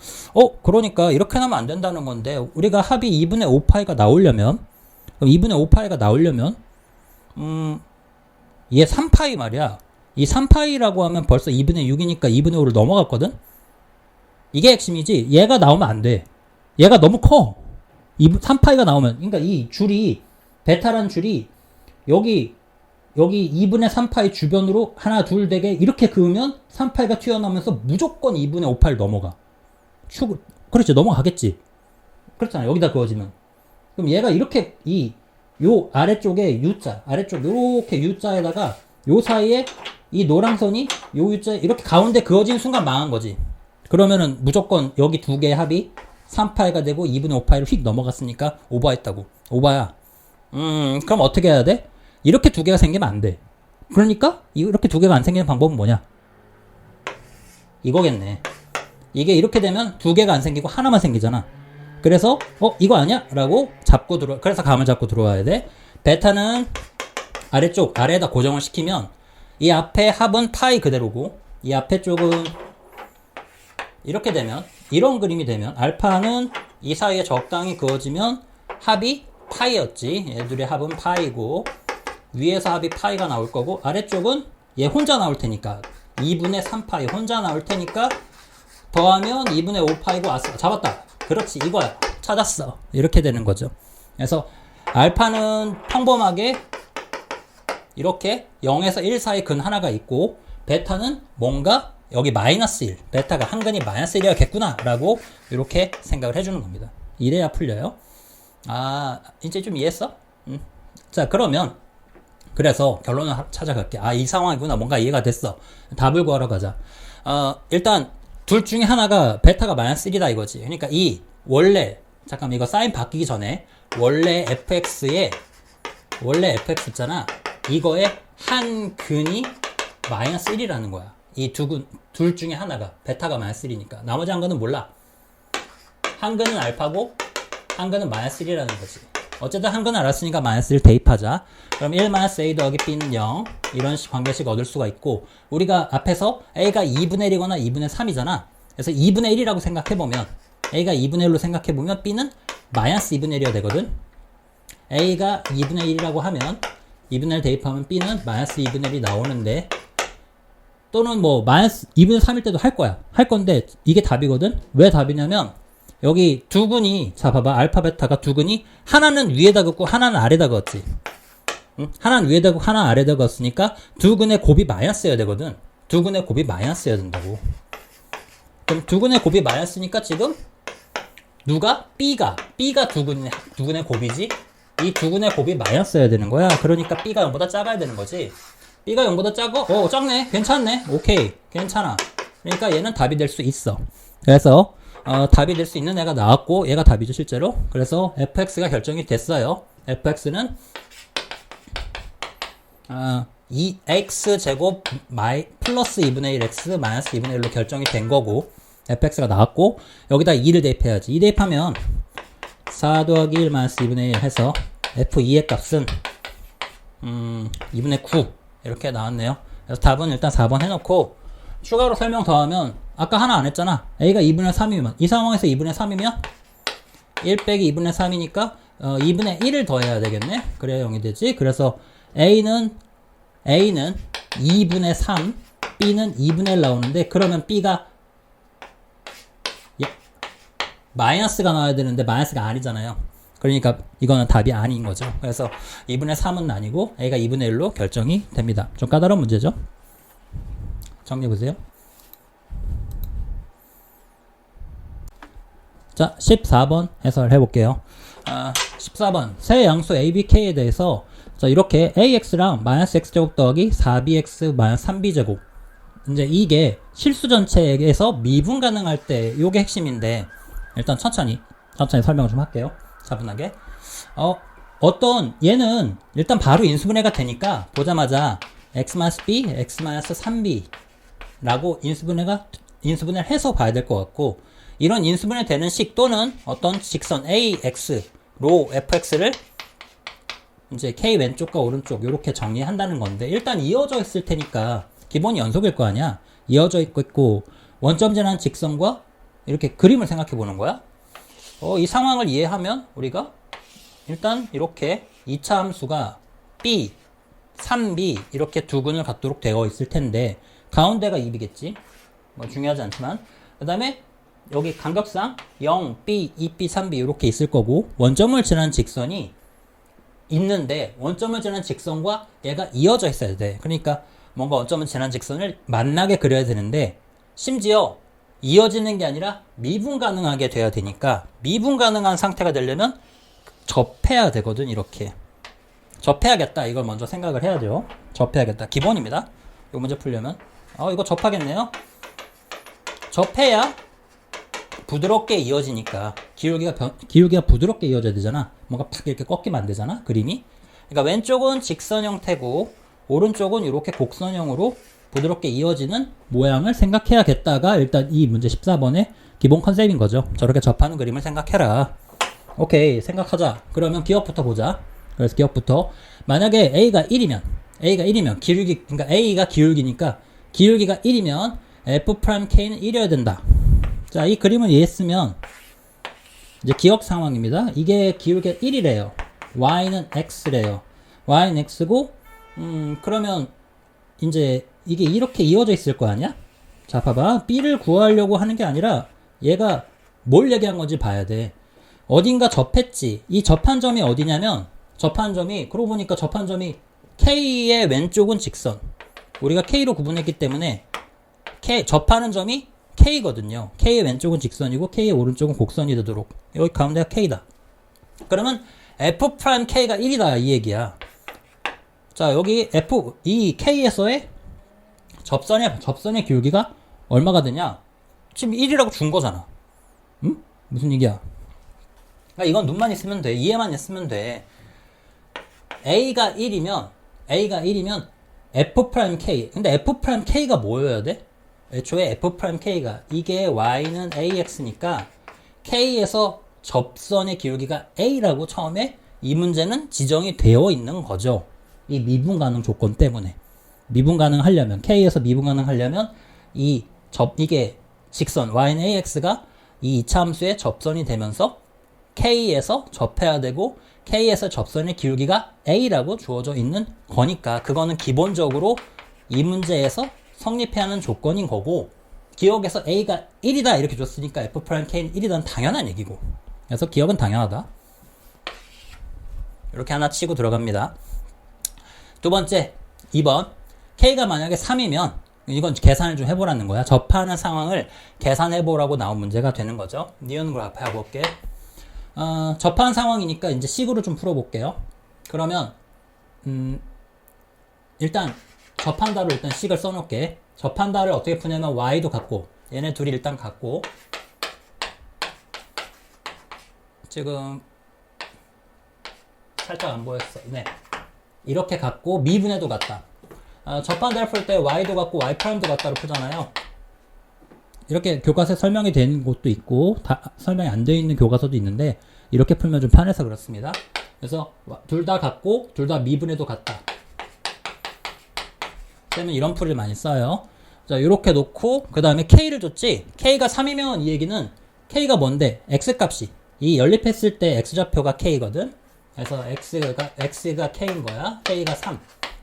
[SPEAKER 1] 그러니까 이렇게 하면 안 된다는 건데, 우리가 합이 2분의 5파이가 나오려면, 2분의 5파이가 나오려면, 얘 3파이 말이야. 이 3파이라고 하면 벌써 2분의 6이니까 2분의 5를 넘어갔거든? 이게 핵심이지. 얘가 나오면 안 돼. 얘가 너무 커. 3파이가 나오면. 그러니까 이 줄이, 베타란 줄이, 여기 2분의 3파이 주변으로 하나, 둘, 네 개 이렇게 그으면 3파이가 튀어나오면서 무조건 2분의 5파이를 넘어가. 그렇지, 넘어가겠지. 그렇잖아, 여기다 그어지면. 그럼 얘가 이렇게, 요 아래쪽에 U자, 아래쪽 요렇게 U자에다가 요 사이에 이 노랑선이 요 U자에 이렇게 가운데 그어진 순간 망한 거지. 그러면은 무조건 여기 두 개의 합이 3파이가 되고 2분의 5파이를 휙 넘어갔으니까 오버했다고. 오버야. 그럼 어떻게 해야 돼? 이렇게 두 개가 생기면 안 돼. 그러니까 이렇게 두 개가 안 생기는 방법은 뭐냐? 이거겠네. 이게 이렇게 되면 두 개가 안 생기고 하나만 생기잖아. 그래서 이거 아니야? 라고 잡고 그래서 감을 잡고 들어와야 돼. 베타는 아래에다 고정을 시키면 이 앞에 합은 파이 그대로고 이 앞에 쪽은 이렇게 되면 이런 그림이 되면 알파는 이 사이에 적당히 그어지면 합이 파이였지. 얘들의 합은 파이고 위에서 합이 파이가 나올 거고 아래쪽은 얘 혼자 나올 테니까 2분의 3파이 혼자 나올 테니까 더하면 2분의 5파이고 왔어. 잡았다. 그렇지, 이거야. 찾았어. 이렇게 되는 거죠. 그래서 알파는 평범하게 이렇게 0에서 1 사이 근 하나가 있고 베타는 뭔가 여기 마이너스 1, 베타가 한 근이 마이너스 1이어야겠구나 라고 이렇게 생각을 해주는 겁니다. 이래야 풀려요. 이제 좀 이해했어? 자, 그러면 그래서 결론을 찾아갈게. 이 상황이구나. 뭔가 이해가 됐어. 답을 구하러 가자. 일단 둘 중에 하나가 베타가 마이너스 1이다 이거지. 그러니까 원래 잠깐만 이거 사인 바뀌기 전에 원래 fx 있잖아. 이거의 한 근이 마이너스 1이라는 거야. 이 둘 중에 하나가 베타가 마이너스 1이니까 나머지 한 근은 몰라. 한 근은 알파고 한 근은 마이너스 1이라는 거지. 어쨌든 한 근을 알았으니까 마이너스 1 대입하자. 그럼 1 마이너스 a 더하기 b는 0 이런 관계식 얻을 수가 있고 우리가 앞에서 a가 2분의 1이거나 2분의 3이잖아. 그래서 2분의 1이라고 생각해보면 a가 2분의 1로 생각해보면 b는 마이너스 2분의 1이어야 되거든. a가 2분의 1이라고 하면 2분의 1 대입하면 b는 마이너스 2분의 1이 나오는데 또는 뭐 마이너스 2분의 3일 때도 할 거야. 할 건데 이게 답이거든. 왜 답이냐면 여기 두 근이 자 봐봐 알파 베타가 두 근이 하나는 위에다 긋고 하나는 아래다 그었지. 하나는 위에다 긋고 하나 아래다 그었으니까 두 근의 곱이 마이너스여야 되거든. 두 근의 곱이 마이너스여야 된다고. 그럼 두 근의 곱이 마이너스니까 지금 누가? B가 두 근의 곱이지. 이 두 근의 곱이 마이너스여야 되는 거야. 그러니까 B가 0보다 작아야 되는 거지. B가 0보다 작어? 작네. 괜찮네. 오케이. 괜찮아. 그러니까 얘는 답이 될 수 있어. 그래서 답이 될 수 있는 애가 나왔고 얘가 답이죠 실제로. 그래서 fx가 결정이 됐어요. fx는 2x제곱 플러스 2분의 1 x 마이너스 2분의 1로 결정이 된 거고 fx가 나왔고 여기다 2를 대입해야지. 2 대입하면 4 더하기 1 마이너스 2분의 1 해서 f2의 값은 2분의 9 이렇게 나왔네요. 그래서 답은 일단 4번 해놓고 추가로 설명 더하면 아까 하나 안 했잖아. a가 2분의 3이면 이 상황에서 2분의 3이면 1 빼기 2분의 3이니까 2분의 1을 더해야 되겠네. 그래야 0이 되지. 그래서 a는 2분의 3 b는 2분의 1 나오는데 그러면 b가 마이너스가 나와야 되는데 마이너스가 아니잖아요. 그러니까 이거는 답이 아닌 거죠. 그래서 2분의 3은 아니고 a가 2분의 1로 결정이 됩니다. 좀 까다로운 문제죠. 정리해보세요. 자, 14번 해설해볼게요. 14번 세 양수 a, b, k에 대해서 자 이렇게 ax랑 마이너스 x제곱 더하기 4bx 마이너스 3b제곱 이제 이게 실수 전체에서 미분 가능할 때 요게 핵심인데 일단 천천히 설명을 좀 할게요. 차분하게. 얘는 일단 바로 인수분해가 되니까 보자마자 x-b, x-3b 라고 인수분해를 해서 봐야 될 것 같고 이런 인수분해 되는 식 또는 어떤 직선 ax로 fx를 이제 k 왼쪽과 오른쪽 이렇게 정리한다는 건데 일단 이어져 있을 테니까 기본이 연속일 거 아니야. 이어져 있고 원점 지나는 직선과 이렇게 그림을 생각해 보는 거야. 이 상황을 이해하면 우리가 일단 이렇게 2차 함수가 b, 3b 이렇게 두 근을 갖도록 되어 있을 텐데 가운데가 2b겠지. 뭐 중요하지 않지만 그 다음에 여기 간격상 0, b, 2b, 3b 이렇게 있을 거고 원점을 지나는 직선이 있는데 원점을 지나는 직선과 얘가 이어져 있어야 돼. 그러니까 뭔가 원점을 지나는 직선을 만나게 그려야 되는데 심지어 이어지는 게 아니라 미분 가능하게 돼야 되니까 미분 가능한 상태가 되려면 접해야 되거든. 이렇게 접해야겠다. 이걸 먼저 생각을 해야죠. 접해야겠다. 기본입니다. 이 문제 풀려면 이거 접하겠네요. 접해야 부드럽게 이어지니까 기울기가 부드럽게 이어져야 되잖아. 뭔가 팍 이렇게 꺾이면 안 되잖아. 그림이. 그러니까 왼쪽은 직선 형태고 오른쪽은 이렇게 곡선형으로 부드럽게 이어지는 모양을 생각해야겠다가 일단 이 문제 14번의 기본 컨셉인 거죠. 저렇게 접하는 그림을 생각해라. 오케이, 생각하자. 그러면 기억부터 보자. 그래서 기억부터 만약에 A가 1이면 기울기, 그러니까 A가 기울기니까 기울기가 1이면 F'K는 1이어야 된다. 자, 이 그림을 이해했으면 이제 기억 상황입니다. 이게 기울기가 1이래요. Y는 X래요. Y는 X고 그러면 이제 이게 이렇게 이어져 있을 거 아니야? 자, 봐봐. B를 구하려고 하는 게 아니라 얘가 뭘 얘기한 건지 봐야 돼. 어딘가 접했지. 이 접한 점이 어디냐면 접한 점이 그러고 보니까 접한 점이 K의 왼쪽은 직선. 우리가 K로 구분했기 때문에 접하는 점이 K거든요. K의 왼쪽은 직선이고 K의 오른쪽은 곡선이 되도록 여기 가운데가 K다. 그러면 F'K가 1이다 이 얘기야. 자, 여기 이 K에서의 접선의 기울기가 얼마가 되냐? 지금 1이라고 준 거잖아. 응? 무슨 얘기야? 그러니까 이건 눈만 있으면 돼. 이해만 했으면 돼. A가 1이면 F'K. 근데 F'K가 뭐여야 돼? 애초에 F'K가 이게 Y는 AX니까 K에서 접선의 기울기가 A라고 처음에 이 문제는 지정이 되어 있는 거죠. 이 미분 가능 조건 때문에. 미분 가능하려면 K에서 미분 가능하려면 이게 직선 Y는 AX가 이 2차 함수의 접선이 되면서 K에서 접해야 되고 K에서 접선의 기울기가 A라고 주어져 있는 거니까 그거는 기본적으로 이 문제에서 성립해야 하는 조건인 거고 기억에서 A가 1이다 이렇게 줬으니까 F'K는 1이다는 당연한 얘기고 그래서 기억은 당연하다. 이렇게 하나 치고 들어갑니다. 두 번째 2번 K가 만약에 3이면 이건 계산을 좀 해보라는 거야. 접하는 상황을 계산해보라고 나온 문제가 되는 거죠. 니은 그래프 해볼게. 접하는 상황이니까 이제 식으로 좀 풀어볼게요. 그러면 일단 접한다로 일단 식을 써놓을게. 접한다를 어떻게 푸냐면 y도 같고 얘네 둘이 일단 같고 지금 살짝 안 보였어. 네, 이렇게 같고 미분해도 같다. 접한다를 풀 때 y도 같고 y'도 같다로 풀잖아요. 이렇게 교과서에 설명이 된 곳도 있고 다 설명이 안 되어 있는 교과서도 있는데 이렇게 풀면 좀 편해서 그렇습니다. 그래서 둘 다 같고 둘 다 미분해도 같다. 그러면 이런 풀이를 많이 써요. 자, 이렇게 놓고 그 다음에 K를 줬지. K가 3이면 이 얘기는 K가 뭔데? X값이 이 연립했을 때 X좌표가 K거든. 그래서 X가 K인 거야. K가 3.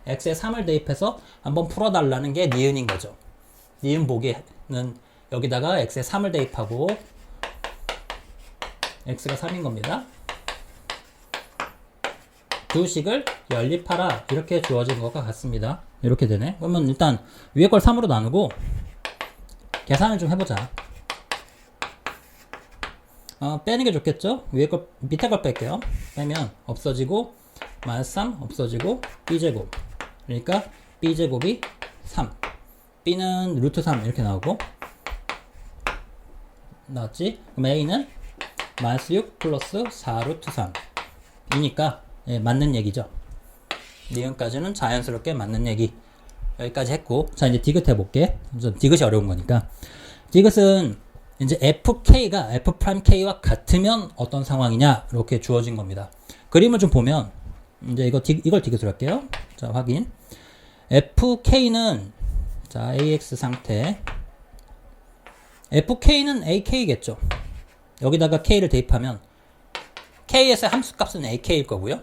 [SPEAKER 1] X에 3을 대입해서 한번 풀어달라는 게 니은인 거죠. 니은 보기는 여기다가 X에 3을 대입하고 X가 3인 겁니다. 두 식을 연립하라 이렇게 주어진 것과 같습니다. 이렇게 되네. 그러면 일단 위에 걸 3으로 나누고 계산을 좀 해보자. 빼는 게 좋겠죠? 위에 걸 밑에 걸 뺄게요. 빼면 없어지고 마이너스 3 없어지고 b제곱 그러니까 b제곱이 3 b는 루트 3 이렇게 나오고 나왔지? 그럼 a는 마이너스 6 플러스 4 루트 3 이니까 예, 맞는 얘기죠. 니은까지는 자연스럽게 맞는 얘기 여기까지 했고 자 이제 디귿 해볼게. 디귿이 어려운 거니까 디귿은 이제 FK가 F'K와 같으면 어떤 상황이냐 이렇게 주어진 겁니다. 그림을 좀 보면 이제 이걸 디귿으로 할게요. 자 확인. FK는 자, AX 상태. FK는 AK겠죠. 여기다가 K를 대입하면 K에서의 함수값은 AK일 거고요.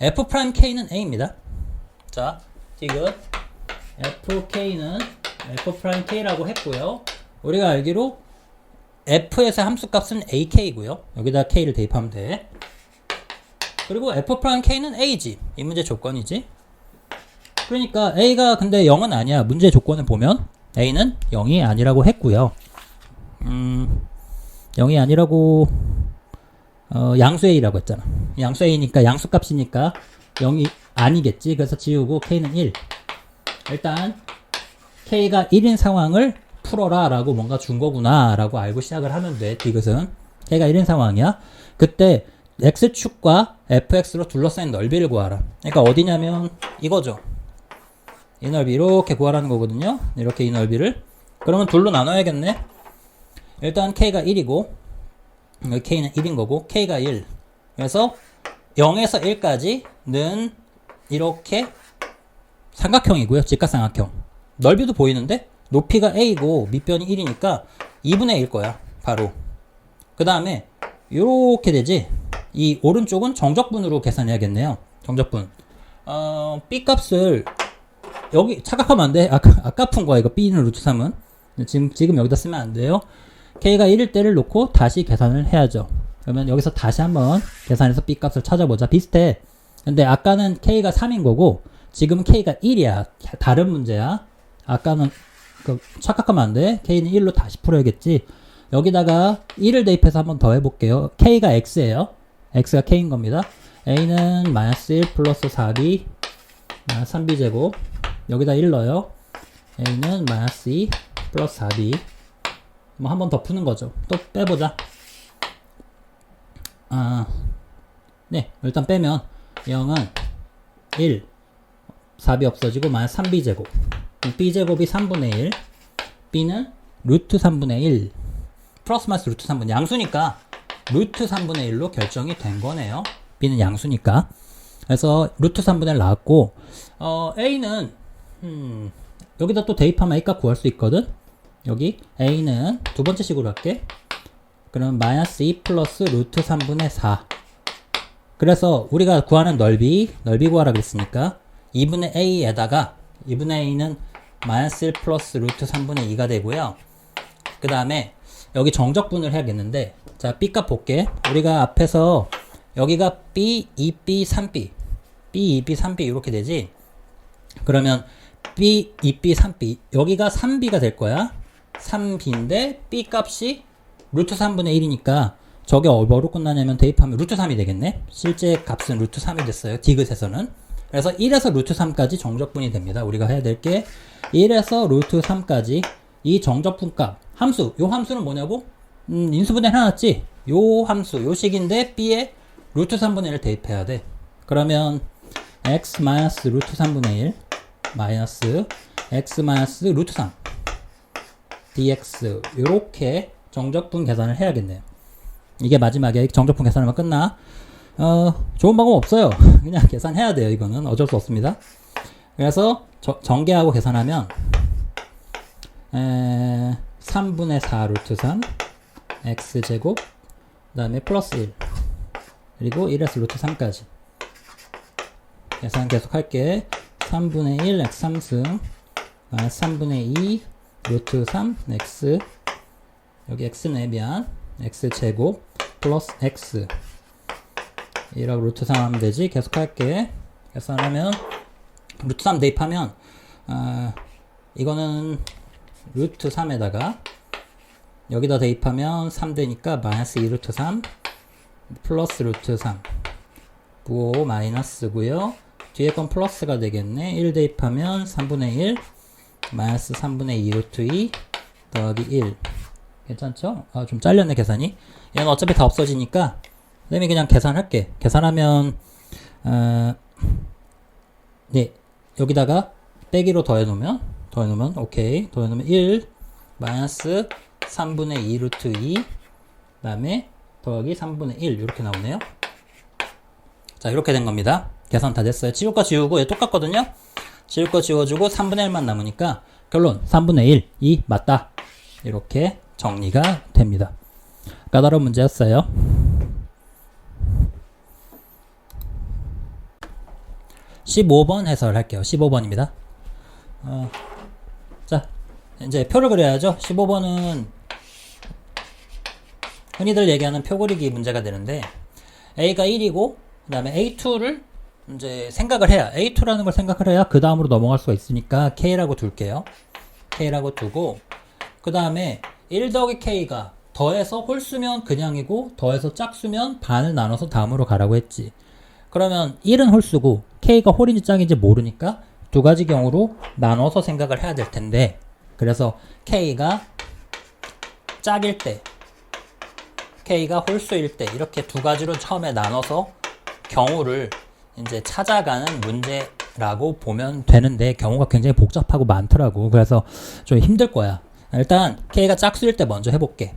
[SPEAKER 1] F'K는 A입니다. 자, 디귿 FK는 F'K라고 했고요. 우리가 알기로 F에서의 함수값은 AK이고요. 여기다 K를 대입하면 돼. 그리고 F'K는 A지. 이 문제 조건이지. 그러니까 A가 근데 0은 아니야. 문제 조건을 보면 A는 0이 아니라고 했고요. 0이 아니라고 양수 A라고 했잖아. 양수 A니까 양수값이니까 0이 아니겠지. 그래서 지우고 K는 1. 일단 K가 1인 상황을 풀어라 라고 뭔가 준 거구나 라고 알고 시작을 하면 돼. 디귿은 K가 1인 상황이야. 그때 X축과 Fx로 둘러싸인 넓이를 구하라. 그러니까 어디냐면 이거죠. 이 넓이 이렇게 구하라는 거거든요. 이렇게 이 넓이를. 그러면 둘로 나눠야겠네. 일단 K가 1이고 여기 K는 1인 거고 K가 1. 그래서 0에서 1까지는 이렇게 삼각형이고요. 직각삼각형. 넓이도 보이는데 높이가 A고 밑변이 1이니까 2분의 1 거야. 바로. 그 다음에 이렇게 되지. 이 오른쪽은 정적분으로 계산해야겠네요. 정적분. B 값을 여기 착각하면 안 돼. 아까 푼 거야. 이거 B는 루트 3은. 지금 여기다 쓰면 안 돼요. K가 1일 때를 놓고 다시 계산을 해야죠. 그러면 여기서 다시 한번 계산해서 B 값을 찾아보자. 비슷해. 근데 아까는 K가 3인 거고 지금 K가 1이야. 다른 문제야. 아까는 착각하면 안 돼. K는 1로 다시 풀어야겠지. 여기다가 1을 대입해서 한번 더 해볼게요. K가 X예요. X가 K인 겁니다. A는 마이너스 1 플러스 4B 3B 제곱. 여기다 1 넣어요. A는 마이너스 2 플러스 4B. 뭐 한 번 더 푸는 거죠. 또 빼보자. 네, 일단 빼면 0은 1, 4B 없어지고 마이너스 3B 제곱. B 제곱이 3분의 1. B는 루트 3분의 1. 플러스 마이너스 루트 3분의 1. 양수니까 루트 3분의 1로 결정이 된 거네요. B는 양수니까. 그래서 루트 3분의 1 나왔고, A는, 여기다 또 대입하면 A값 구할 수 있거든? 여기 A는 두 번째 식으로 할게. 그럼 마이너스 2 플러스 루트 3분의 4. 그래서 우리가 구하는 넓이 구하라 그랬으니까 2분의 A에다가 2분의 A는 마이너스 1 플러스 루트 3분의 2가 되고요. 그 다음에 여기 정적분을 해야겠는데, 자, B값 볼게. 우리가 앞에서 여기가 B, 2B, 3B B, 2B, 3B 이렇게 되지. 그러면 B, 2B, 3B 여기가 3B가 될 거야. 3B인데 B 값이 루트 3분의 1이니까 저게 뭐로 끝나냐면 대입하면 루트 3이 되겠네. 실제 값은 루트 3이 됐어요. 디귿에서는. 그래서 1에서 루트 3까지 정적분이 됩니다. 우리가 해야 될 게 1에서 루트 3까지 이 정적분 값 함수. 요 함수는 뭐냐고? 인수분해 해놨지? 요 함수 요 식인데 B에 루트 3분의 1을 대입해야 돼. 그러면 x 마이너스 루트 3분의 1 마이너스 x 마이너스 루트 3 dx 요렇게 정적분 계산을 해야겠네요. 이게 마지막에 정적분 계산하면 끝나. 좋은 방법 없어요. 그냥 계산해야 돼요. 이거는 어쩔 수 없습니다. 그래서 전개하고 계산하면 3분의 4 루트 3 x제곱 그 다음에 플러스 1 그리고 1에서 루트 3까지 계산 계속 할게. 3분의 1 x 3승 3분의 2 루트 3 x 여기 x네 미안 x제곱 플러스 x 1하고 루트 3 하면 되지. 계속 할게. 계산하면 루트 3 대입하면 이거는 루트 3에다가 여기다 대입하면 3 되니까 마이너스 2 루트 3 플러스 루트 3 9 마이너스고요. 뒤에 건 플러스가 되겠네. 1 대입하면 3분의 1 마이너스 3분의 2 루트 2 더하기 1 괜찮죠? 좀 잘렸네 계산이. 얘는 어차피 다 없어지니까 쌤이 그냥 계산할게. 계산하면 네 여기다가 빼기로 더해놓으면 오케이 더해놓으면 1 마이너스 3분의 2 루트 2 그 다음에 더하기 3분의 1 이렇게 나오네요. 자 이렇게 된 겁니다. 계산 다 됐어요. 지울 거 지우고 얘 똑같거든요. 지울 거 지워주고 3분의 1만 남으니까 결론 3분의 1, 2 맞다. 이렇게 정리가 됩니다. 까다로운 문제였어요. 15번 해설할게요. 15번입니다. 자, 이제 표를 그려야죠. 15번은 흔히들 얘기하는 표 그리기 문제가 되는데, A가 1이고, 그 다음에 A2를 이제 생각을 해야, A2라는 걸 생각을 해야 그 다음으로 넘어갈 수가 있으니까 K라고 둘게요. K라고 두고, 그 다음에 1 더하기 K가 더해서 홀수면 그냥이고, 더해서 짝수면 반을 나눠서 다음으로 가라고 했지. 그러면 1은 홀수고, K가 홀인지 짝인지 모르니까 두 가지 경우로 나눠서 생각을 해야 될 텐데, 그래서 K가 짝일 때, K가 홀수일 때 이렇게 두 가지로 처음에 나눠서 경우를 이제 찾아가는 문제라고 보면 되는데, 경우가 굉장히 복잡하고 많더라고. 그래서 좀 힘들 거야. 일단 K가 짝수일 때 먼저 해볼게.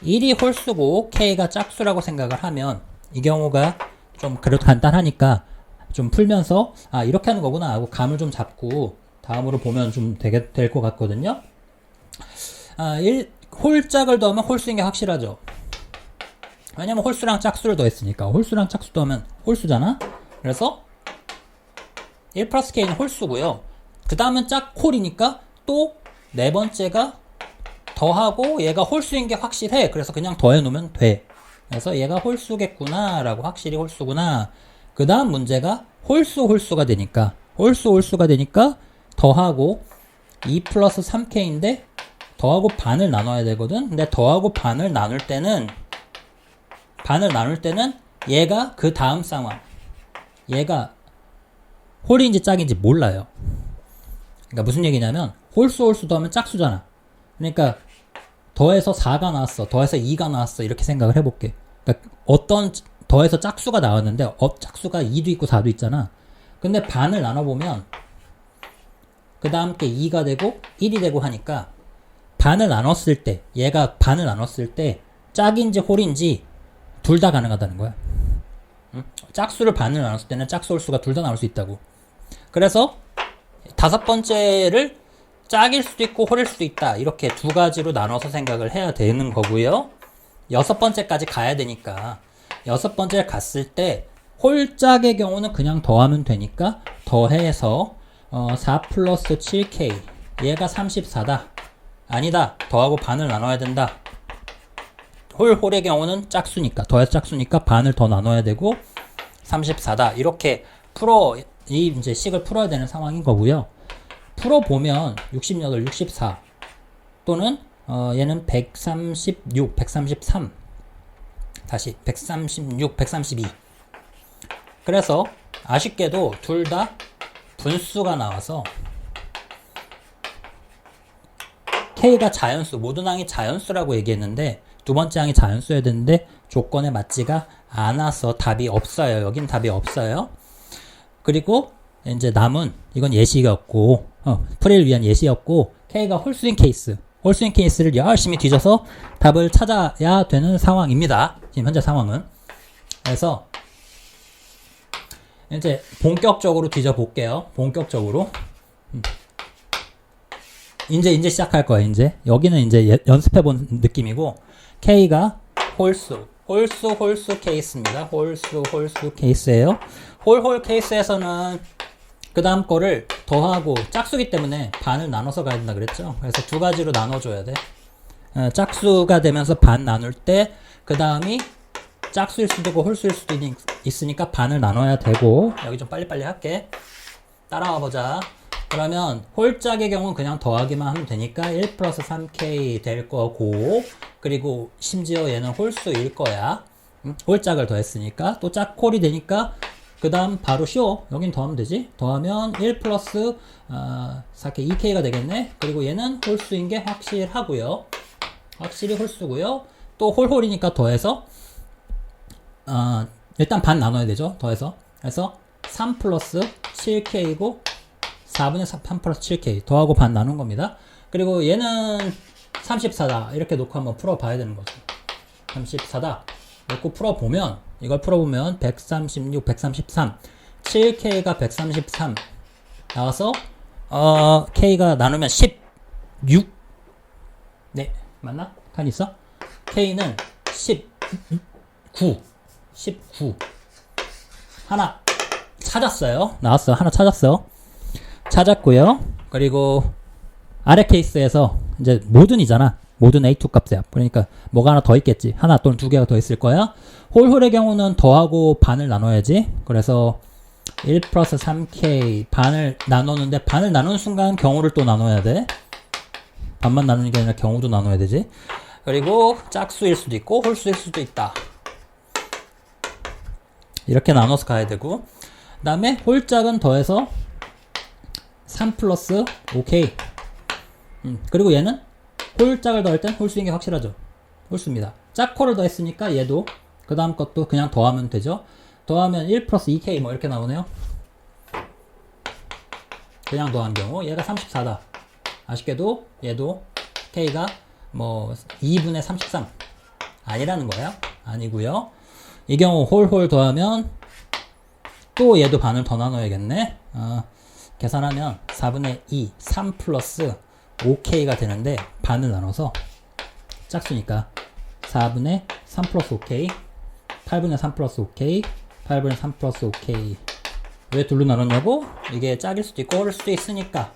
[SPEAKER 1] 1이 홀수고 K가 짝수라고 생각을 하면 이 경우가 좀 그래도 간단하니까 좀 풀면서 이렇게 하는 거구나 하고 감을 좀 잡고 다음으로 보면 좀 되게 될 것 같거든요. 홀짝을 더하면 홀수인 게 확실하죠. 왜냐면 홀수랑 짝수를 더했으니까. 홀수랑 짝수 더하면 홀수잖아. 그래서 1 플러스 K는 홀수고요. 그 다음은 짝홀이니까 또 네 번째가 더하고 얘가 홀수인 게 확실해. 그래서 그냥 더해 놓으면 돼. 그래서 얘가 홀수겠구나 라고, 확실히 홀수구나. 그 다음 문제가 홀수가 되니까 더하고 2 플러스 3K인데 더하고 반을 나눠야 되거든. 근데 더하고 반을 나눌 때는 얘가 그 다음 상황, 얘가 홀인지 짝인지 몰라요. 그러니까 무슨 얘기냐면 홀수 더하면 짝수잖아. 그러니까 더해서 4가 나왔어, 더해서 2가 나왔어, 이렇게 생각을 해볼게. 그러니까 어떤 더해서 짝수가 나왔는데 짝수가 2도 있고 4도 있잖아. 근데 반을 나눠보면 그 다음 게 2가 되고 1이 되고 하니까 반을 나눴을 때, 얘가 반을 나눴을 때 짝인지 홀인지 둘 다 가능하다는 거야. 짝수를 반을 나눴을 때는 짝수 홀수가 둘 다 나올 수 있다고. 그래서 다섯 번째를 짝일 수도 있고 홀일 수도 있다, 이렇게 두 가지로 나눠서 생각을 해야 되는 거고요. 여섯 번째까지 가야 되니까 여섯 번째 갔을 때 홀짝의 경우는 그냥 더하면 되니까 더해서 4 플러스 7K, 얘가 34다. 아니다, 더하고 반을 나눠야 된다. 홀의 경우는 짝수니까, 더해서 짝수니까 반을 더 나눠야 되고 34다. 이렇게 이 이제 식을 풀어야 되는 상황인 거고요. 풀어보면 68, 64 또는 얘는 136, 133, 다시 136, 132. 그래서 아쉽게도 둘 다 분수가 나와서 K가 자연수, 모든 항이 자연수라고 얘기했는데 두 번째 항이 자연수여야 되는데 조건에 맞지가 않아서 답이 없어요. 여긴 답이 없어요. 그리고 이제 남은, 이건 예시였고, 풀이를 위한 예시였고, K가 홀수인 케이스를 열심히 뒤져서 답을 찾아야 되는 상황입니다. 지금 현재 상황은. 그래서 이제 본격적으로 뒤져볼게요. 본격적으로. 이제 시작할 거예요. 이제 여기는 이제 연습해본 느낌이고, K가 홀수 케이스입니다. 홀수 케이스예요. 홀 케이스에서는 그 다음 거를 더하고, 짝수기 때문에 반을 나눠서 가야 된다 그랬죠. 그래서 두 가지로 나눠줘야 돼. 짝수가 되면서 반 나눌 때 그 다음이 짝수일 수도 있고 홀수일 수도 있으니까 반을 나눠야 되고, 여기 좀 빨리빨리 할게. 따라와 보자. 그러면 홀짝의 경우는 그냥 더하기만 하면 되니까 1 플러스 3K 될 거고, 그리고 심지어 얘는 홀수일 거야. 홀짝을 더했으니까. 또 짝홀이 되니까 그 다음 바로 쉬워. 여긴 더하면 되지. 더하면 1 플러스 4K, 2K가 되겠네. 그리고 얘는 홀수인 게 확실하고요. 확실히 홀수고요. 또 홀이니까 더해서 일단 반 나눠야 되죠. 더해서. 그래서 3 플러스 7K이고 4분의 3 플러스 7K 더하고 반 나눈 겁니다. 그리고 얘는 34다. 이렇게 놓고 한번 풀어봐야 되는 거죠. 34다. 놓고 풀어보면, 이걸 풀어보면 136, 133, 7K가 133 나와서 K가 나누면 10, 6. 네, 맞나? 칸 있어? K는 19. 19. 하나 찾았어요. 나왔어. 하나 찾았어. 찾았고요. 그리고 아래 케이스에서 이제 모든이잖아. 모든 A2 값이야. 그러니까 뭐가 하나 더 있겠지. 하나 또는 두 개가 더 있을 거야. 홀홀의 경우는 더하고 반을 나눠야지. 그래서 1 플러스 3K 반을 나누는데 반을 나누는 순간 경우를 또 나눠야 돼. 반만 나누는 게 아니라 경우도 나눠야 되지. 그리고 짝수일 수도 있고 홀수일 수도 있다. 이렇게 나눠서 가야 되고, 그 다음에 홀짝은 더해서 3 플러스 5K. 그리고 얘는 홀짝을 더할 땐 홀수인 게 확실하죠. 홀수입니다. 짝호를 더했으니까 얘도 그 다음 것도 그냥 더하면 되죠. 더하면 1 플러스 2K 뭐 이렇게 나오네요. 그냥 더한 경우 얘가 34다. 아쉽게도 얘도 K가 뭐 2분의 33 아니라는 거야. 아니고요. 이 경우 홀홀 더하면 또 얘도 반을 더 나눠야겠네. 계산하면 4분의 2 3 플러스 5K가 되는데 반을 나눠서 짝수니까 4분의 3 플러스 5K 8분의 3 플러스 5K 8분의 3 플러스 5K. 왜 둘로 나눴냐고? 이게 짝일 수도 있고 홀일 수도 있으니까.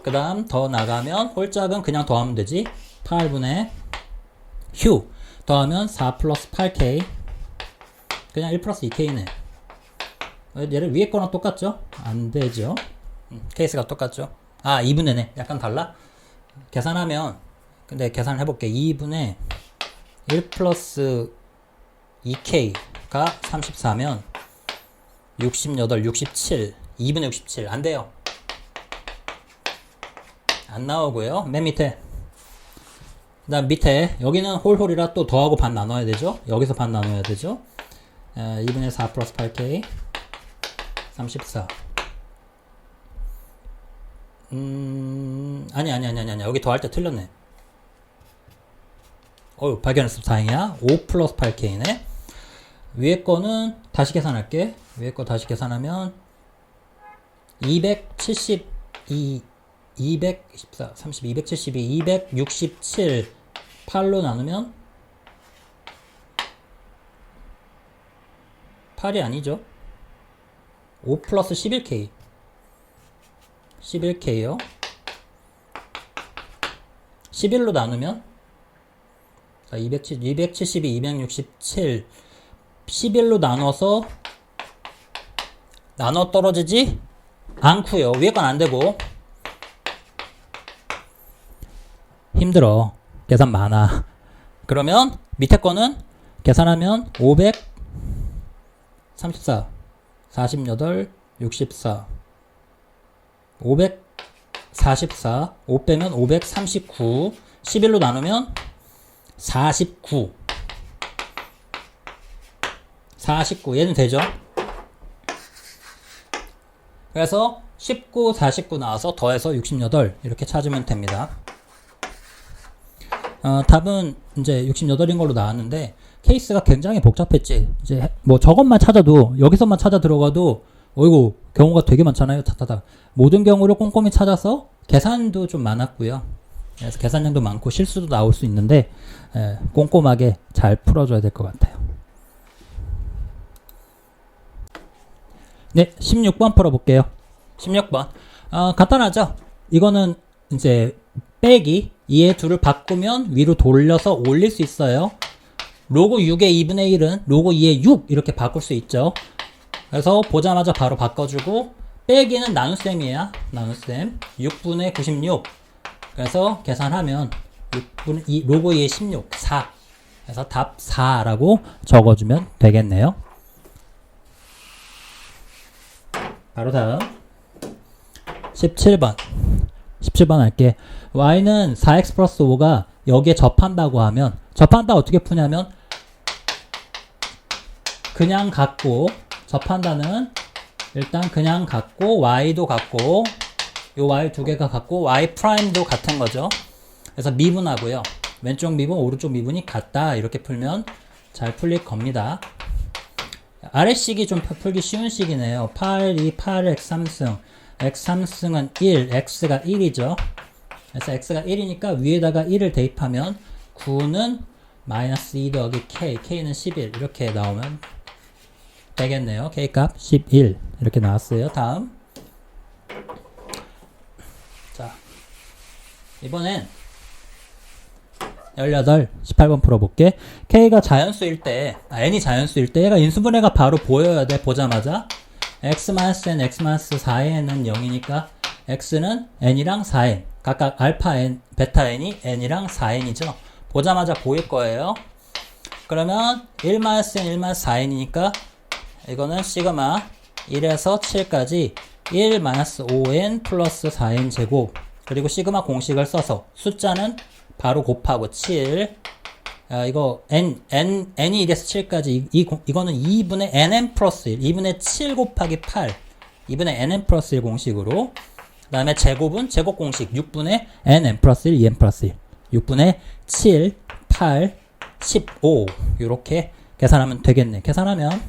[SPEAKER 1] 그 다음 더 나가면 홀짝은 그냥 더하면 되지. 8분의 휴 더하면 4 플러스 8K 그냥 1 플러스 2K네. 얘를 위에 거랑 똑같죠? 안 되죠. 케이스가 똑같죠. 2분의 네. 약간 달라? 계산하면, 근데 계산을 해볼게. 2분의 1 플러스 2K가 34면 68, 67, 2분의 67. 안 돼요. 안 나오고요. 맨 밑에. 그 다음 밑에, 여기는 홀홀이라 또 더하고 반 나눠야 되죠. 여기서 반 나눠야 되죠. 2분의 4 플러스 8K 34. 아니. 여기 더할 때 틀렸네. 발견했어. 다행이야. 5 플러스 8K네. 위에 거는 다시 계산할게. 위에 거 다시 계산하면 272, 214, 30, 272, 267, 8로 나누면 8이 아니죠. 5 플러스 11K 11K요. 11로 나누면 272, 267 11로 나눠서 나눠 떨어지지 않고요. 위에 건 안 되고. 힘들어. 계산 많아. 그러면 밑에 거는 계산하면 534 48 64 544 5 빼면 539 11로 나누면 49 얘는 되죠. 그래서 19, 49 나와서 더해서 68 이렇게 찾으면 됩니다. 답은 이제 68인 걸로 나왔는데 케이스가 굉장히 복잡했지. 이제 뭐 저것만 찾아도 여기서만 찾아 들어가도 어이구 경우가 되게 많잖아요. 타타타. 모든 경우를 꼼꼼히 찾아서 계산도 좀 많았고요. 그래서 계산량도 많고 실수도 나올 수 있는데 꼼꼼하게 잘 풀어줘야 될 것 같아요. 네, 16번 풀어볼게요. 16번. 간단하죠? 이거는 이제 빼기 2의 2를 바꾸면 위로 돌려서 올릴 수 있어요. 로그 6의 2분의 1은 로그 2의 6 이렇게 바꿀 수 있죠. 그래서 보자마자 바로 바꿔주고 빼기는 나눗셈이에요. 나눗셈 6분의 96. 그래서 계산하면 6분의 2, 로그 2의 16 4. 그래서 답 4라고 적어주면 되겠네요. 바로 다음 17번 17번 할게. y는 4x 플러스 5가 여기에 접한다고 하면 접한다 어떻게 푸냐면 그냥 갖고 접한다는 일단 그냥 갖고 y도 갖고 요 y 두 개가 같고 y 프라임도 같은 거죠. 그래서 미분하고요. 왼쪽 미분 오른쪽 미분이 같다 이렇게 풀면 잘 풀릴 겁니다. 아래식이 좀 풀기 쉬운 식이네요. 8, 2, 8x 3승 x 3승은 1, x가 1이죠. 그래서 x가 1이니까 위에다가 1을 대입하면 9는 마이너스 2 더하기 k, k는 11 이렇게 나오면 되겠네요. k값 11 이렇게 나왔어요. 다음 자 이번엔 18, 18번 풀어볼게. k가 자연수일 때, n이 자연수일 때 얘가 인수분해가 바로 보여야 돼. 보자마자 x-n, x-4n은 0이니까 x는 n이랑 4n 각각 알파 n, 베타 n이 n이랑 4n이죠. 보자마자 보일 거예요. 그러면 1-n, 1-4n이니까 이거는 시그마 1에서 7까지 1-5n 플러스 4n 제곱 그리고 시그마 공식을 써서 숫자는 바로 곱하고 7 이거 n이 1에서 7까지 이거는 2분의 nm 플러스 1 2분의 7 곱하기 8 2분의 nm 플러스 1 공식으로 그 다음에 제곱은 제곱 공식 6분의 nm 플러스 1 2n 플러스 1 6분의 7 8 15 요렇게 계산하면 되겠네. 계산하면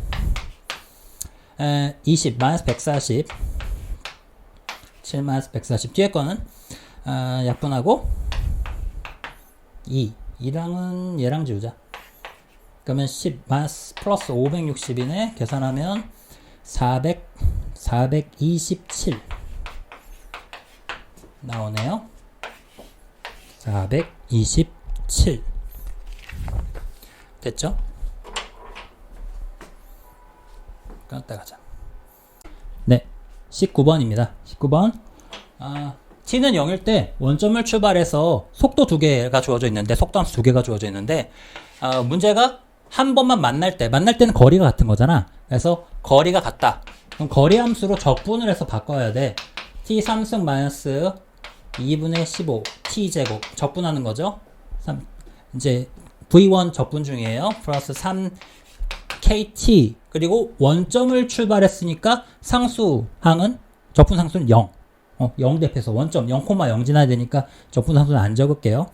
[SPEAKER 1] 20 마이너스 140 7 마이너스 140 뒤에 거는 약분하고 2랑은 얘랑 지우자. 그러면 10 마이너스 플러스 560이네. 계산하면 427 나오네요. 427 됐죠? 끊었다 가자. 네, 19번입니다. 19번 t는 0일 때 원점을 출발해서 속도 2개가 주어져 있는데 속도 함수 2개가 주어져 있는데 문제가 한 번만 만날 때는 거리가 같은 거잖아. 그래서 거리가 같다. 그럼 거리 함수로 적분을 해서 바꿔야 돼. t 3승 마이너스 2분의 15 t 제곱 적분하는 거죠. 이제 v1 적분 중이에요. 플러스 3 kt 그리고 원점을 출발했으니까 상수항은 적분 상수는 0. 0 대표해서 원점 0,0 지나야 되니까 적분 상수는 안 적을게요.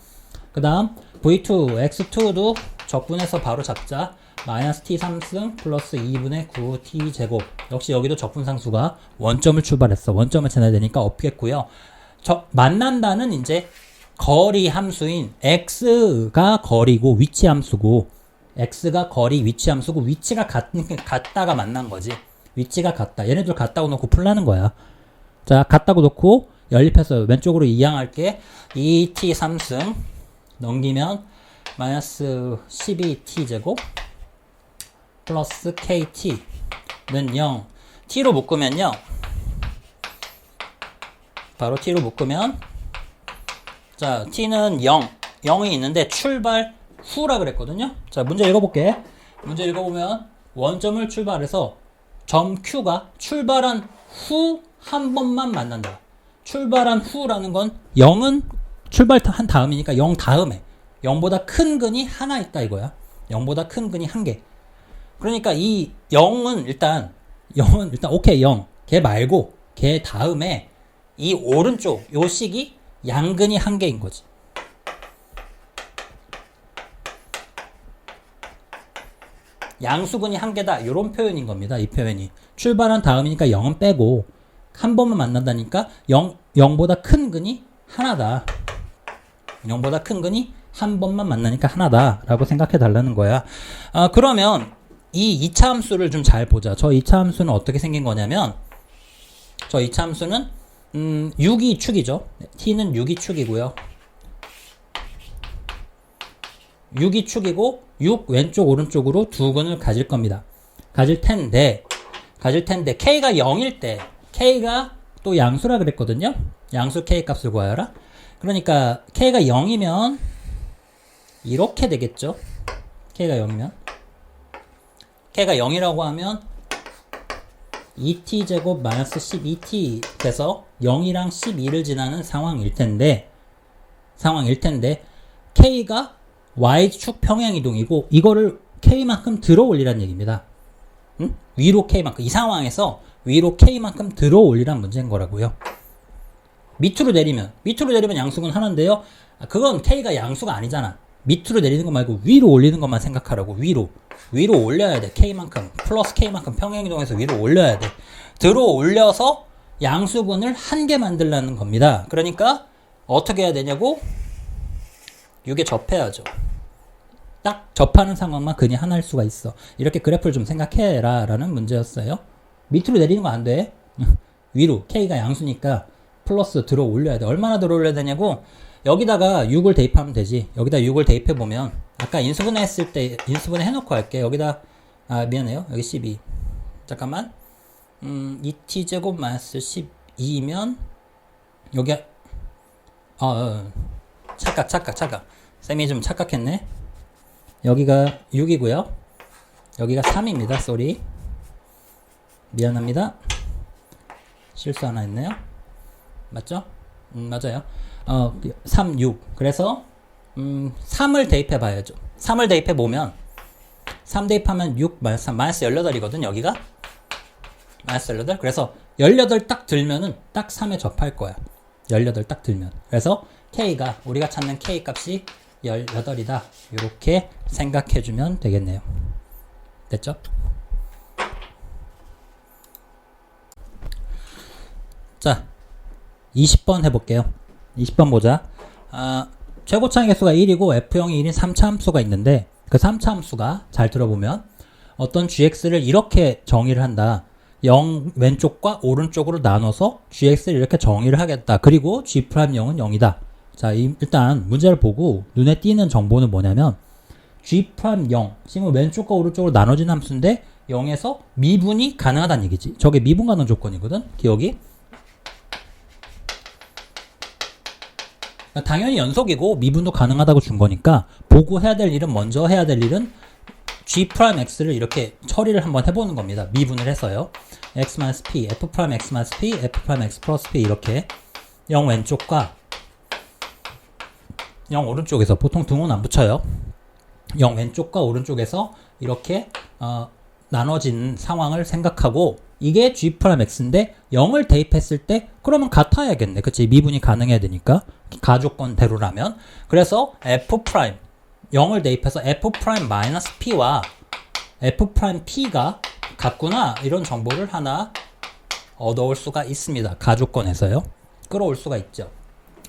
[SPEAKER 1] 그 다음 v2 x2도 적분해서 바로 잡자. 마이너스 t 3승 플러스 2분의 9 t 제곱 역시 여기도 적분 상수가 원점을 출발했어. 원점을 지나야 되니까 없겠고요. 만난다는 이제 거리 함수인 x가 거리고 위치 함수고 x가 거리 위치 함수고 위치가 같다가 만난 거지. 위치가 같다. 얘네들 같다고 놓고 풀라는 거야. 자, 같다고 놓고 연립해서 왼쪽으로 이항할게. 2t 3승 넘기면 마이너스 12t 제곱 플러스 kt는 0 t로 묶으면요. 바로 t로 묶으면 자 t는 0이 있는데 출발 후라 그랬거든요. 자 문제 읽어볼게. 문제 읽어보면 원점을 출발해서 점 Q가 출발한 후 한 번만 만난다. 출발한 후라는 건 0은 출발한 다음이니까 0 다음에 0보다 큰 근이 하나 있다 이거야. 0보다 큰 근이 한 개. 그러니까 이 0은 일단 오케이 0. 걔 말고 걔 다음에 이 오른쪽 요 식이 양근이 한 개인 거지. 양수근이 한 개다. 이런 표현인 겁니다. 이 표현이. 출발한 다음이니까 0은 빼고 한 번만 만난다니까 0보다 큰 근이 하나다. 0보다 큰 근이 한 번만 만나니까 하나다 라고 생각해 달라는 거야. 그러면 이 2차 함수를 좀 잘 보자. 저 2차 함수는 어떻게 생긴 거냐면 저 2차 함수는 6이 축이죠. t는 6이 축이고요. 6이 축이고 6 왼쪽 오른쪽으로 두 근을 가질 겁니다. 가질 텐데 k가 0일 때 k가 또 양수라 그랬거든요. 양수 k 값을 구하여라. 그러니까 k가 0이면 이렇게 되겠죠. k가 0이면 k가 0이라고 하면 2t 제곱 마이너스 12t 돼서 0이랑 12를 지나는 상황일 텐데 k가 y축 평행이동이고 이거를 k만큼 들어 올리란 얘기입니다. 응? 위로 k만큼 이 상황에서 위로 k만큼 들어 올리란 문제인 거라고요. 밑으로 내리면 양수근 하나인데요. 그건 k가 양수가 아니잖아. 밑으로 내리는 거 말고 위로 올리는 것만 생각하라고. 위로 올려야 돼. k만큼 플러스 k만큼 평행이동해서 위로 올려야 돼. 들어 올려서 양수분을 한 개 만들라는 겁니다. 그러니까 어떻게 해야 되냐고? 6에 접해야죠. 딱 접하는 상황만 근이 하나일 수가 있어. 이렇게 그래프를 좀 생각해라 라는 문제였어요. 밑으로 내리는 거 안 돼. 위로 K가 양수니까 플러스 들어 올려야 돼. 얼마나 들어 올려야 되냐고? 여기다가 6을 대입하면 되지. 여기다 6을 대입해 보면 아까 인수분해 했을 때 인수분해 해놓고 할게. 여기다 미안해요. 여기 12. 잠깐만. 2t제곱 마이너스 12이면 여기 착각. 쌤이 좀 착각했네. 여기가 6이고요. 여기가 3입니다. 쏘리. 미안합니다. 실수 하나 했네요. 맞죠? 맞아요. 3, 6. 그래서 3을 대입해 봐야죠. 3을 대입해 보면 3 대입하면 6 마이너스 3 마이너스 18이거든. 여기가 마이너스 18. 그래서 18 딱 들면은 딱 3에 접할 거야. 18 딱 들면. 그래서 K가 우리가 찾는 K 값이 18이다. 이렇게 생각해 주면 되겠네요. 됐죠? 자, 20번 해볼게요. 20번 보자. 최고차의 개수가 1이고 F형이 1인 3차 함수가 있는데 그 3차 함수가 잘 들어보면 어떤 gx를 이렇게 정의를 한다. 0 왼쪽과 오른쪽으로 나눠서 gx를 이렇게 정의를 하겠다. 그리고 g'0은 0이다. 자, 일단 문제를 보고 눈에 띄는 정보는 뭐냐면 g'0 지금 왼쪽과 오른쪽으로 나눠진 함수인데 0에서 미분이 가능하다는 얘기지. 저게 미분 가능 조건이거든. 기억이. 당연히 연속이고 미분도 가능하다고 준 거니까 보고 해야 될 일은 먼저 해야 될 일은 g'x를 이렇게 처리를 한번 해보는 겁니다. 미분을 해서요. x-p, f'x-p, f'x 플러스 p 이렇게 0 왼쪽과 0 오른쪽에서 보통 등호는 안 붙여요. 0 왼쪽과 오른쪽에서 이렇게 나눠진 상황을 생각하고 이게 g'x인데 0을 대입했을 때 그러면 같아야겠네. 그치? 미분이 가능해야 되니까 가조건대로라면. 그래서 f' 0을 대입해서 f'-p와 f'p가 같구나 이런 정보를 하나 얻어올 수가 있습니다. 가조건에서요. 끌어올 수가 있죠.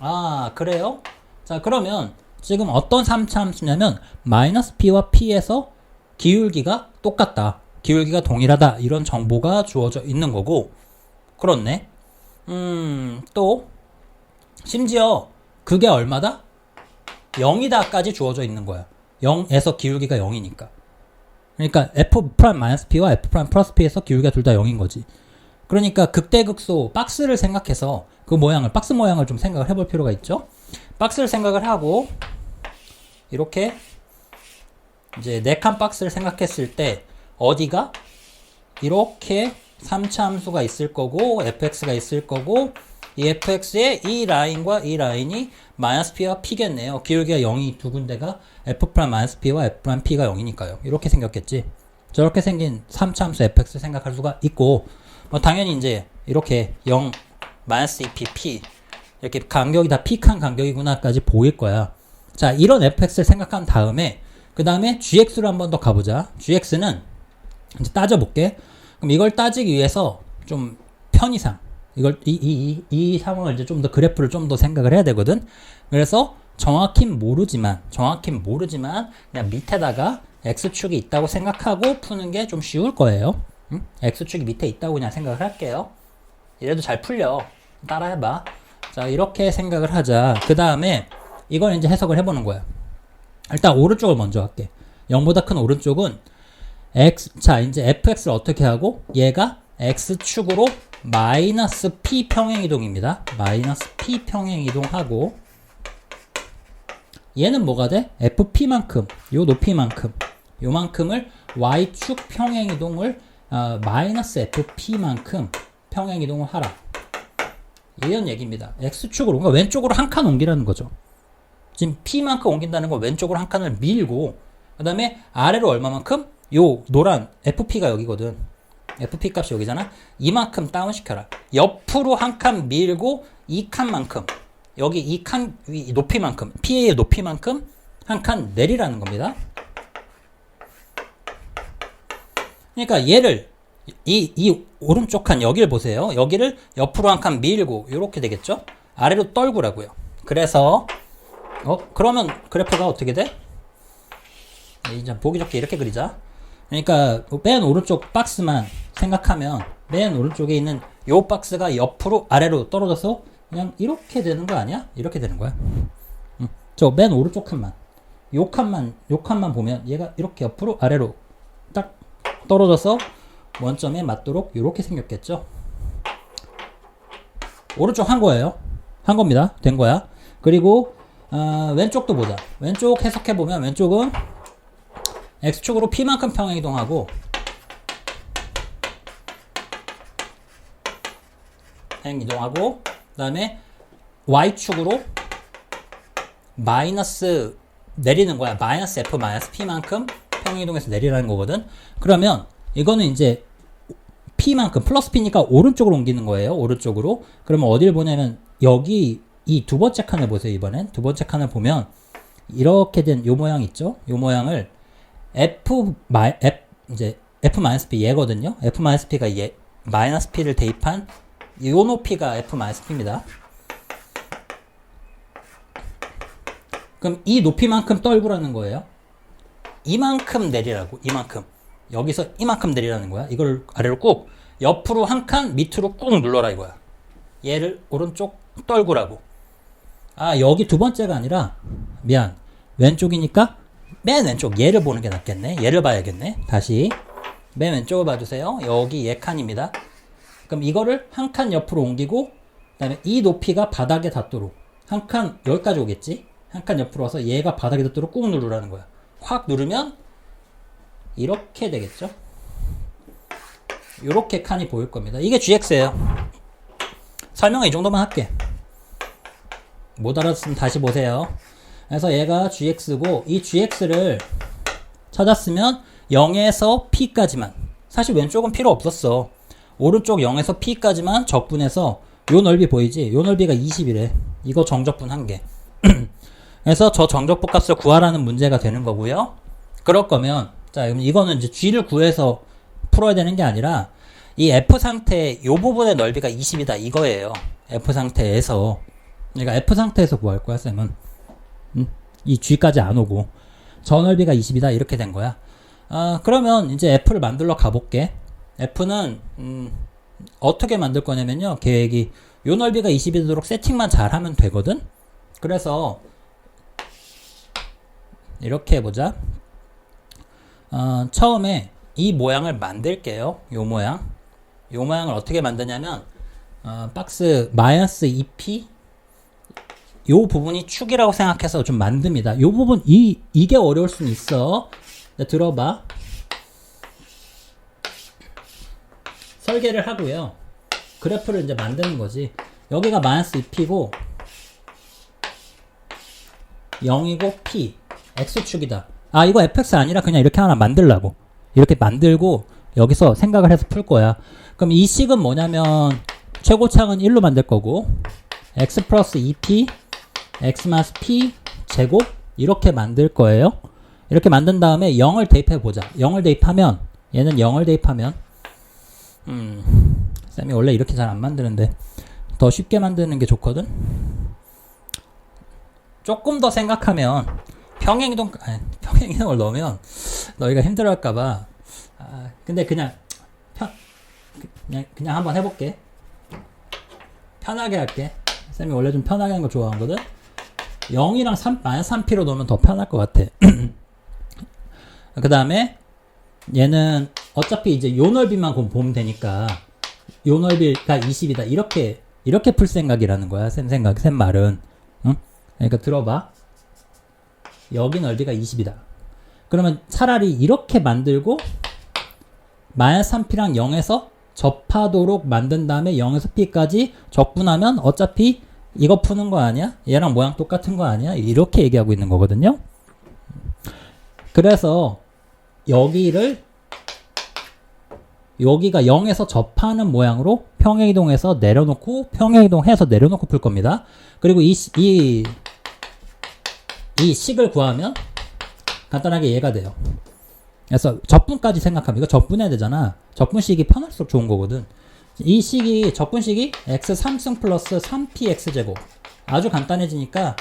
[SPEAKER 1] 아 그래요? 자 그러면 지금 어떤 3차 함수냐면 -p와 p에서 기울기가 똑같다. 기울기가 동일하다. 이런 정보가 주어져 있는 거고. 그렇네. 또 심지어 그게 얼마다? 0이다까지 주어져 있는 거야. 0에서 기울기가 0이니까. 그러니까 f'-p와 f'+p에서 기울기가 둘 다 0인 거지. 그러니까 극대극소 박스를 생각해서 그 모양을 박스 모양을 좀 생각을 해볼 필요가 있죠. 박스를 생각을 하고 이렇게 이제 4칸 박스를 생각했을 때 어디가 이렇게 3차 함수가 있을 거고 fx가 있을 거고 이 fx의 이 라인과 이 라인이 -p와 p겠네요. 기울기가 0이 두 군데가 f'-p와 f'-p가 0이니까요. 이렇게 생겼겠지. 저렇게 생긴 3차 함수 fx 생각할 수가 있고 당연히 이제 이렇게 0 -2p, p 이렇게 간격이 다 p칸 간격이구나까지 보일 거야. 자, 이런 fx를 생각한 다음에 그 다음에 gx로 한 번 더 가보자. gx는 이제 따져볼게. 그럼 이걸 따지기 위해서 좀 편의상 이걸 이 상황을 이제 좀 더 그래프를 좀 더 생각을 해야 되거든. 그래서 정확히는 모르지만 그냥 밑에다가 x축이 있다고 생각하고 푸는 게 좀 쉬울 거예요. x축이 밑에 있다고 그냥 생각을 할게요. 이래도 잘 풀려. 따라해봐. 자, 이렇게 생각을 하자. 그 다음에 이걸 이제 해석을 해보는 거야. 일단 오른쪽을 먼저 할게. 0보다 큰 오른쪽은 자, 이제 fx를 어떻게 하고 얘가 x축으로 -p 평행이동입니다. -p 평행이동하고 얘는 뭐가 돼? fp만큼 요 높이만큼 요만큼을 y축 평행이동을 -fp만큼 평행이동을 하라. 이런 얘기입니다. x축으로 그러니까 왼쪽으로 한 칸 옮기라는 거죠. 지금 p만큼 옮긴다는 건 왼쪽으로 한 칸을 밀고 그 다음에 아래로 얼마만큼? 요 노란 fp가 여기거든. fp 값이 여기잖아. 이만큼 다운시켜라. 옆으로 한 칸 밀고 이 칸만큼 여기 이 칸 높이만큼 p의 높이만큼 한 칸 내리라는 겁니다. 그러니까 얘를 이 오른쪽 칸 여기를 보세요. 여기를 옆으로 한 칸 밀고 이렇게 되겠죠? 아래로 떨구라고요. 그래서 그러면 그래프가 어떻게 돼? 이제 보기 좋게 이렇게 그리자. 그러니까 맨 오른쪽 박스만 생각하면 맨 오른쪽에 있는 요 박스가 옆으로 아래로 떨어져서 그냥 이렇게 되는 거 아니야? 이렇게 되는 거야. 저 맨 오른쪽 칸만 요 칸만 보면 얘가 이렇게 옆으로 아래로 딱 떨어져서 원점에 맞도록 이렇게 생겼겠죠. 오른쪽 한 거예요. 한 겁니다. 된 거야. 그리고 왼쪽도 보자. 왼쪽 해석해보면 왼쪽은 X축으로 P만큼 평행이동하고 그 다음에 Y축으로 마이너스 내리는 거야. 마이너스 F 마이너스 P만큼 평행이동해서 내리라는 거거든. 그러면 이거는 이제 P만큼 플러스 P니까 오른쪽으로 옮기는 거예요. 오른쪽으로. 그러면 어딜 보냐면 여기 이 두 번째 칸을 보세요. 이번엔 두 번째 칸을 보면 이렇게 된 요 모양 있죠? 요 모양을 이제 F-P 얘거든요. F-P가 얘 마이너스 P를 대입한 요 높이가 F-P입니다. 그럼 이 높이만큼 떨구라는 거예요. 이만큼 내리라고. 이만큼. 여기서 이만큼 내리라는 거야. 이걸 아래로 꾹 옆으로 한 칸 밑으로 꾹 눌러라 이거야. 얘를 오른쪽 떨구라고. 여기 두 번째가 아니라 미안. 왼쪽이니까 맨 왼쪽 얘를 보는 게 낫겠네. 얘를 봐야겠네. 다시 맨 왼쪽을 봐주세요. 여기 얘 칸입니다. 그럼 이거를 한 칸 옆으로 옮기고 그 다음에 이 높이가 바닥에 닿도록 한 칸 여기까지 오겠지. 한 칸 옆으로 와서 얘가 바닥에 닿도록 꾹 누르라는 거야. 확 누르면 이렇게 되겠죠. 이렇게 칸이 보일 겁니다. 이게 GX예요. 설명은 이 정도만 할게. 못 알아듣으면 다시 보세요. 그래서 얘가 GX고 이 GX를 찾았으면 0에서 P까지만, 사실 왼쪽은 필요 없었어. 오른쪽 0에서 P까지만 적분해서 요 넓이 보이지? 요 넓이가 20이래. 이거 정적분 한 개. 그래서 저 정적분 값을 구하라는 문제가 되는 거고요. 그럴 거면 자, 그럼 이거는 이제 G를 구해서 풀어야 되는 게 아니라 이 F 상태 요 부분의 넓이가 20이다 이거예요. F 상태에서. 그러니까 F 상태에서 구할 거야, 쌤은. 이 G까지 안 오고. 저 넓이가 20이다 이렇게 된 거야. 그러면 이제 F를 만들러 가볼게. F는 어떻게 만들 거냐면요. 계획이 요 넓이가 20이 되도록 세팅만 잘 하면 되거든. 그래서 이렇게 해보자. 처음에 이 모양을 만들게요. 요 모양. 요 모양을 어떻게 만드냐면 박스 마이너스 2p 요 부분이 축이라고 생각해서 좀 만듭니다. 요 부분 이게 어려울 수는 있어. 들어봐. 설계를 하고요. 그래프를 이제 만드는 거지. 여기가 마이너스 2p고 0이고 p x축이다. 이거 fx 아니라 그냥 이렇게 하나 만들라고. 이렇게 만들고 여기서 생각을 해서 풀 거야. 그럼 이 식은 뭐냐면 최고창은 1로 만들 거고 x 플러스 2p x 마이너스 p 제곱 이렇게 만들 거예요. 이렇게 만든 다음에 0을 대입해 보자. 0을 대입하면 얘는 0을 대입하면 쌤이 원래 이렇게 잘 안 만드는데 더 쉽게 만드는 게 좋거든. 조금 더 생각하면 평행이동을 넣으면 너희가 힘들어할까봐. 근데 그냥 한번 해볼게. 편하게 할게. 쌤이 원래 좀 편하게 하는 거 좋아하거든. 0이랑 마이너스 3p로 넣으면 더 편할 것 같아. 그 다음에 얘는 어차피 이제 요 넓이만 보면 되니까 요 넓이가 20이다. 이렇게 풀 생각이라는 거야. 쌤 말은. 응? 그러니까 들어봐. 여기 넓이가 20이다. 그러면 차라리 이렇게 만들고 마이너스 3p랑 0에서 접하도록 만든 다음에 0에서 p까지 적분하면 어차피 이거 푸는 거 아니야? 얘랑 모양 똑같은 거 아니야? 이렇게 얘기하고 있는 거거든요. 그래서 여기가 0에서 접하는 모양으로 평행이동해서 내려놓고 평행이동해서 내려놓고 풀 겁니다. 그리고 이 식을 구하면 간단하게 얘가 돼요. 그래서 적분까지 생각하면 이거 적분해야 되잖아. 적분식이 편할수록 좋은 거거든. 이 식이 적분식이 x 3승 플러스 3px 제곱. 아주 간단해지니까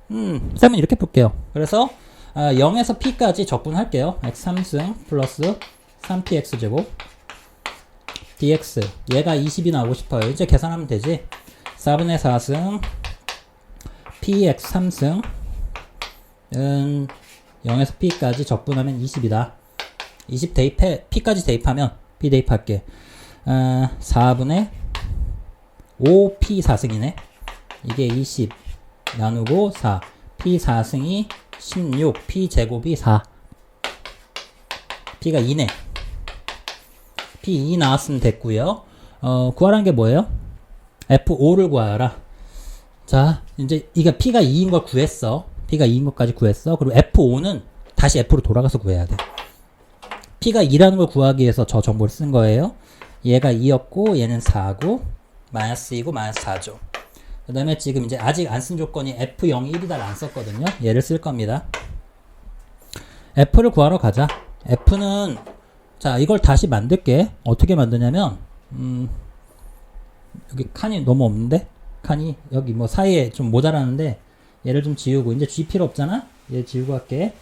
[SPEAKER 1] 쌤은 이렇게 풀게요. 그래서 0에서 p까지 적분할게요. x 3승 플러스 3px 제곱 dx. 얘가 20이 나오고 싶어요. 이제 계산하면 되지. 4분의 4승 px 3승 은 0에서 p까지 적분하면 20이다. 20 대입해, p까지 대입하면, p 대입할게. 4분의 5p 4승이네. 이게 20 나누고 4. p 4승이 16, p 제곱이 4. p가 2네. p 2 나왔으면 됐고요. 구하라는 게 뭐예요? f5를 구하라. 자, 이제 이게 p가 2인 걸 구했어. p가 2인 것까지 구했어. 그리고 f5는 다시 f로 돌아가서 구해야 돼. p가 2라는 걸 구하기 위해서 저 정보를 쓴 거예요. 얘가 2였고 얘는 4고 마이너스 2고 마이너스 4죠. 그 다음에 지금 이제 아직 안 쓴 조건이 f0이 1이다를 안 썼거든요. 얘를 쓸 겁니다. f를 구하러 가자. f는 자 이걸 다시 만들게. 어떻게 만드냐면 여기 칸이 너무 없는데? 칸이 여기 뭐 사이에 좀 모자라는데 얘를 좀 지우고 이제 G 필요 없잖아? 얘 지우고 할게.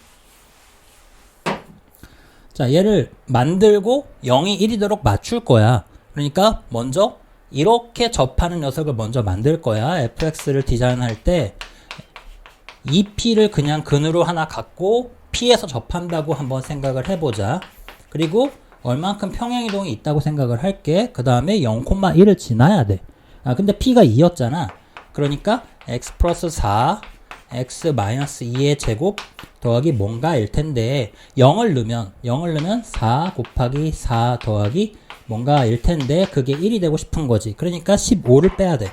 [SPEAKER 1] 자 얘를 만들고 0이 1이도록 맞출 거야. 그러니까 먼저 이렇게 접하는 녀석을 먼저 만들 거야. fx를 디자인할 때 2p를 그냥 근으로 하나 갖고 p에서 접한다고 한번 생각을 해보자. 그리고 얼만큼 평행이동이 있다고 생각을 할게. 그 다음에 0,1을 지나야 돼. 근데 p가 2였잖아. 그러니까 x 플러스 4 x 마이너스 2의 제곱 더하기 뭔가일 텐데 0을 넣으면 4 곱하기 4 더하기 뭔가일 텐데 그게 1이 되고 싶은 거지. 그러니까 15를 빼야 돼.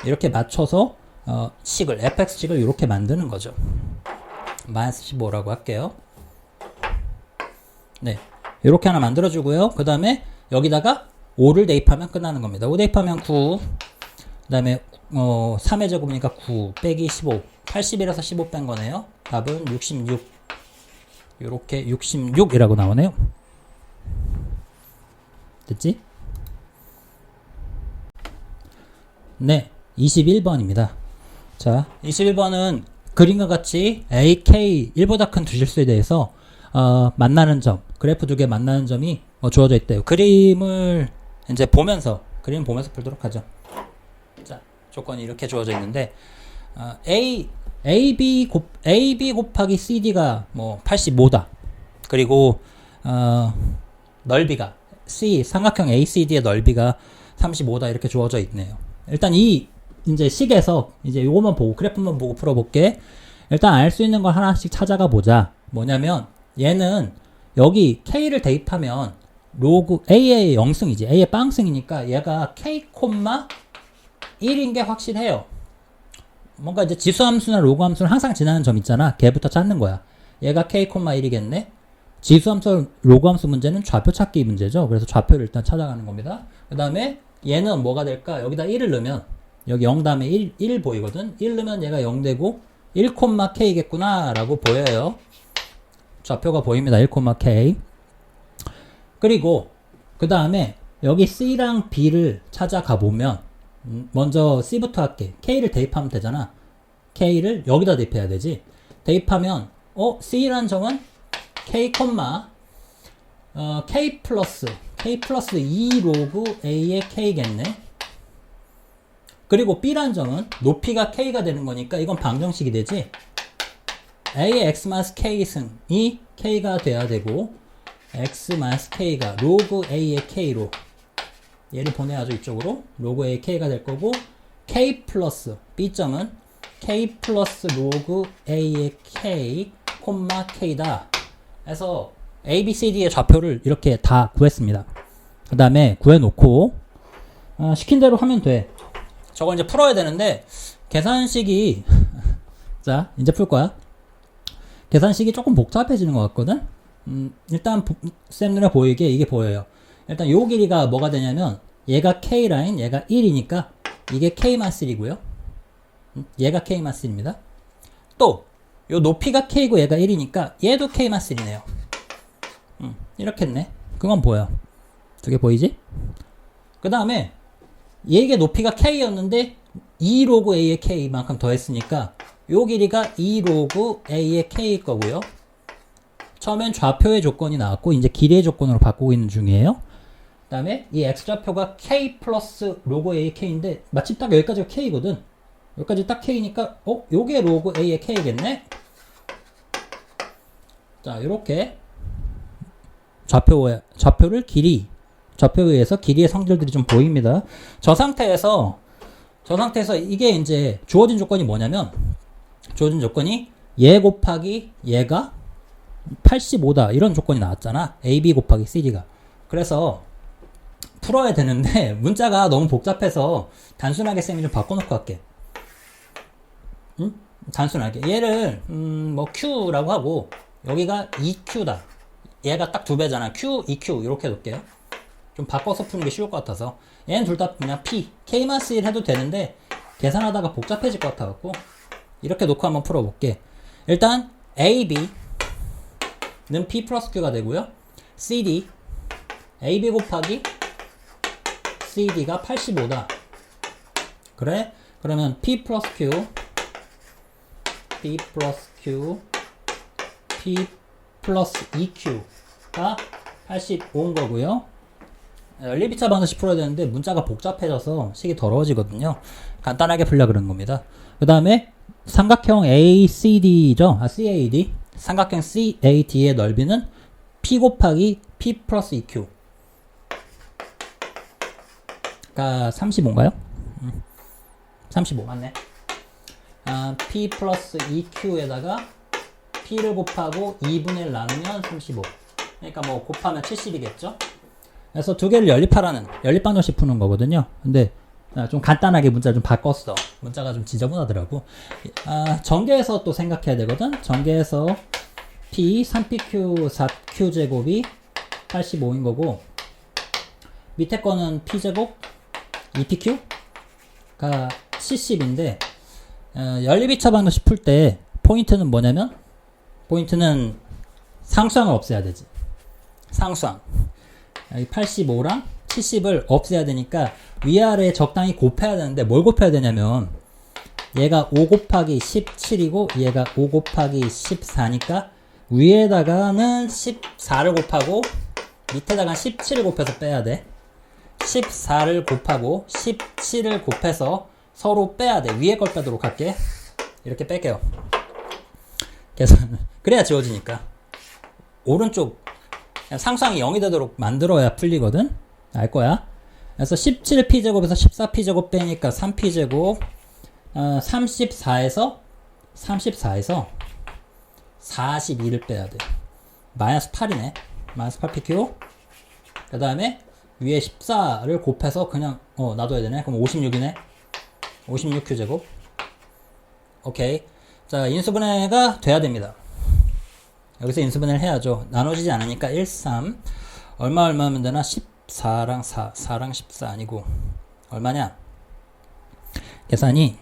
[SPEAKER 1] 이렇게 맞춰서 fx식을 이렇게 만드는 거죠. 마이너스 15라고 할게요. 네, 이렇게 하나 만들어주고요. 그 다음에 여기다가 5를 대입하면 끝나는 겁니다. 5 대입하면 9. 그 다음에 3의 제곱이니까 9 빼기 15. 81에서 15 뺀 거네요. 답은 66. 요렇게 66이라고 나오네요. 됐지? 네, 21번입니다. 자, 21번은 그림과 같이 AK 1보다 큰 두 실수에 대해서 만나는 점, 그래프 두 개 만나는 점이 주어져 있대요. 그림을 이제 보면서 풀도록 하죠. 자, 조건이 이렇게 주어져 있는데 AB 곱하기 CD가 뭐 85다. 그리고 넓이가 삼각형 ACD의 넓이가 35다 이렇게 주어져 있네요. 일단 이 이제 식에서 이제 요것만 보고 그래프만 보고 풀어볼게. 일단 알 수 있는 걸 하나씩 찾아가 보자. 뭐냐면 얘는 여기 K를 대입하면 로그 A의 0승이지. A의 빵승이니까 얘가 K, 1인 게 확실해요. 뭔가 이제 지수함수나 로그함수는 항상 지나는 점 있잖아. 걔부터 찾는 거야. 얘가 K, 1이겠네. 지수함수, 로그함수 문제는 좌표 찾기 문제죠. 그래서 좌표를 일단 찾아가는 겁니다. 그 다음에 얘는 뭐가 될까? 여기다 1을 넣으면 여기 0 다음에 1 보이거든. 1 넣으면 얘가 0 되고 1,K겠구나 라고 보여요. 좌표가 보입니다. 1,K. 그리고 그 다음에 여기 C랑 B를 찾아가 보면 먼저 C부터 할게. K를 대입하면 되잖아. K를 여기다 대입해야 되지. 대입하면 C라는 점은 K, K 플러스 2 로그 A의 K겠네. 그리고 B라는 점은 높이가 K가 되는 거니까 이건 방정식이 되지. A의 X-K승이 K가 돼야 되고 X-K가 로그 A의 K로 얘를 보내야죠. 이쪽으로 로그 A의 K가 될 거고 K 플러스 B점은 K 플러스 로그 A의 K, K다. 그래서 A, B, C, D의 좌표를 이렇게 다 구했습니다. 그 다음에 구해놓고 시킨 대로 하면 돼. 저걸 이제 풀어야 되는데 계산식이 자 이제 풀 거야. 계산식이 조금 복잡해지는 것 같거든. 일단 쌤 눈에 보이게 이게 보여요. 일단 요 길이가 뭐가 되냐면 얘가 K라인 얘가 1이니까 이게 K마슬이고요. 얘가 K마슬입니다. 또 요 높이가 K고 얘가 1이니까 얘도 K-1이네요. 이렇게 했네. 그건 보여. 두 개 보이지? 그 다음에 얘의 높이가 K였는데 2 로그 A의 K만큼 더했으니까 요 길이가 2 로그 A의 K일 거고요. 처음엔 좌표의 조건이 나왔고 이제 길이의 조건으로 바꾸고 있는 중이에요. 그 다음에 이 X좌표가 K 플러스 로그 A의 K인데 마침 딱 여기까지가 K거든. 여기까지 딱 K니까 요게 로그 A의 K겠네. 자, 요렇게 좌표를 좌표에 의해서 길이의 성질들이 좀 보입니다. 저 상태에서 이게 이제 주어진 조건이 뭐냐면, 주어진 조건이 얘 곱하기 얘가 85다 이런 조건이 나왔잖아. AB 곱하기 CD가. 그래서 풀어야 되는데 문자가 너무 복잡해서 단순하게 쌤이 좀 바꿔놓고 할게. 단순하게 얘를 뭐 Q라고 하고 여기가 2Q다. 얘가 딱 2배잖아. Q, 2Q 이렇게 해둘게요. 좀 바꿔서 푸는 게 쉬울 것 같아서 얘는 둘 다 그냥 P, K-1 해도 되는데 계산하다가 복잡해질 것 같아갖고 이렇게 놓고 한번 풀어볼게. 일단 AB는 P 플러스 Q가 되고요. CD, AB 곱하기 CD가 85다. 그래? 그러면 P 플러스 Q, P 플러스 Q, P 플러스 2Q가 85인 거고요. 연립이차 방정식 풀어야 되는데 문자가 복잡해져서 식이 더러워지거든요. 간단하게 풀려 그런 겁니다. 그 다음에 삼각형 ACD죠. CAD. 삼각형 CAD의 넓이는 P 곱하기 P 플러스 2Q가 35인가요? 35 맞네. P 플러스 2Q에다가 P를 곱하고 2분의 1 나누면 35. 그러니까 뭐 곱하면 70이겠죠? 그래서 두 개를 연립방정식 푸는 거거든요. 근데 좀 간단하게 문자를 좀 바꿨어. 문자가 좀 지저분하더라고. 전개해서 또 생각해야 되거든. 전개해서 P 3PQ 4Q 제곱이 85인 거고 밑에 거는 P 제곱 2PQ가 70인데 연립이차 방정식 풀 때 포인트는 뭐냐면 포인트는 상수항을 없애야 되지. 상수항. 여기 85랑 70을 없애야 되니까 위아래 적당히 곱해야 되는데 뭘 곱해야 되냐면 얘가 5 곱하기 17이고 얘가 5 곱하기 14니까 위에다가는 14를 곱하고 밑에다가 17을 곱해서 빼야 돼. 14를 곱하고 17을 곱해서 서로 빼야 돼. 위에 걸 빼도록 할게. 이렇게 뺄게요. 계산. 그래야 지워지니까. 오른쪽 상수항이 0이 되도록 만들어야 풀리거든. 알 거야. 그래서 17p제곱에서 14p제곱 빼니까 3p제곱 34에서 42를 빼야 돼. 마이너스 8이네. 마이너스 8pq. 그 다음에 위에 14를 곱해서 그냥 놔둬야 되네. 그럼 56이네. 56q제곱. 오케이. 자, 인수분해가 돼야 됩니다. 여기서 인수분해를 해야죠. 나눠지지 않으니까 1, 3 얼마면 되나? 14랑 4랑 14 아니고 얼마냐? 계산이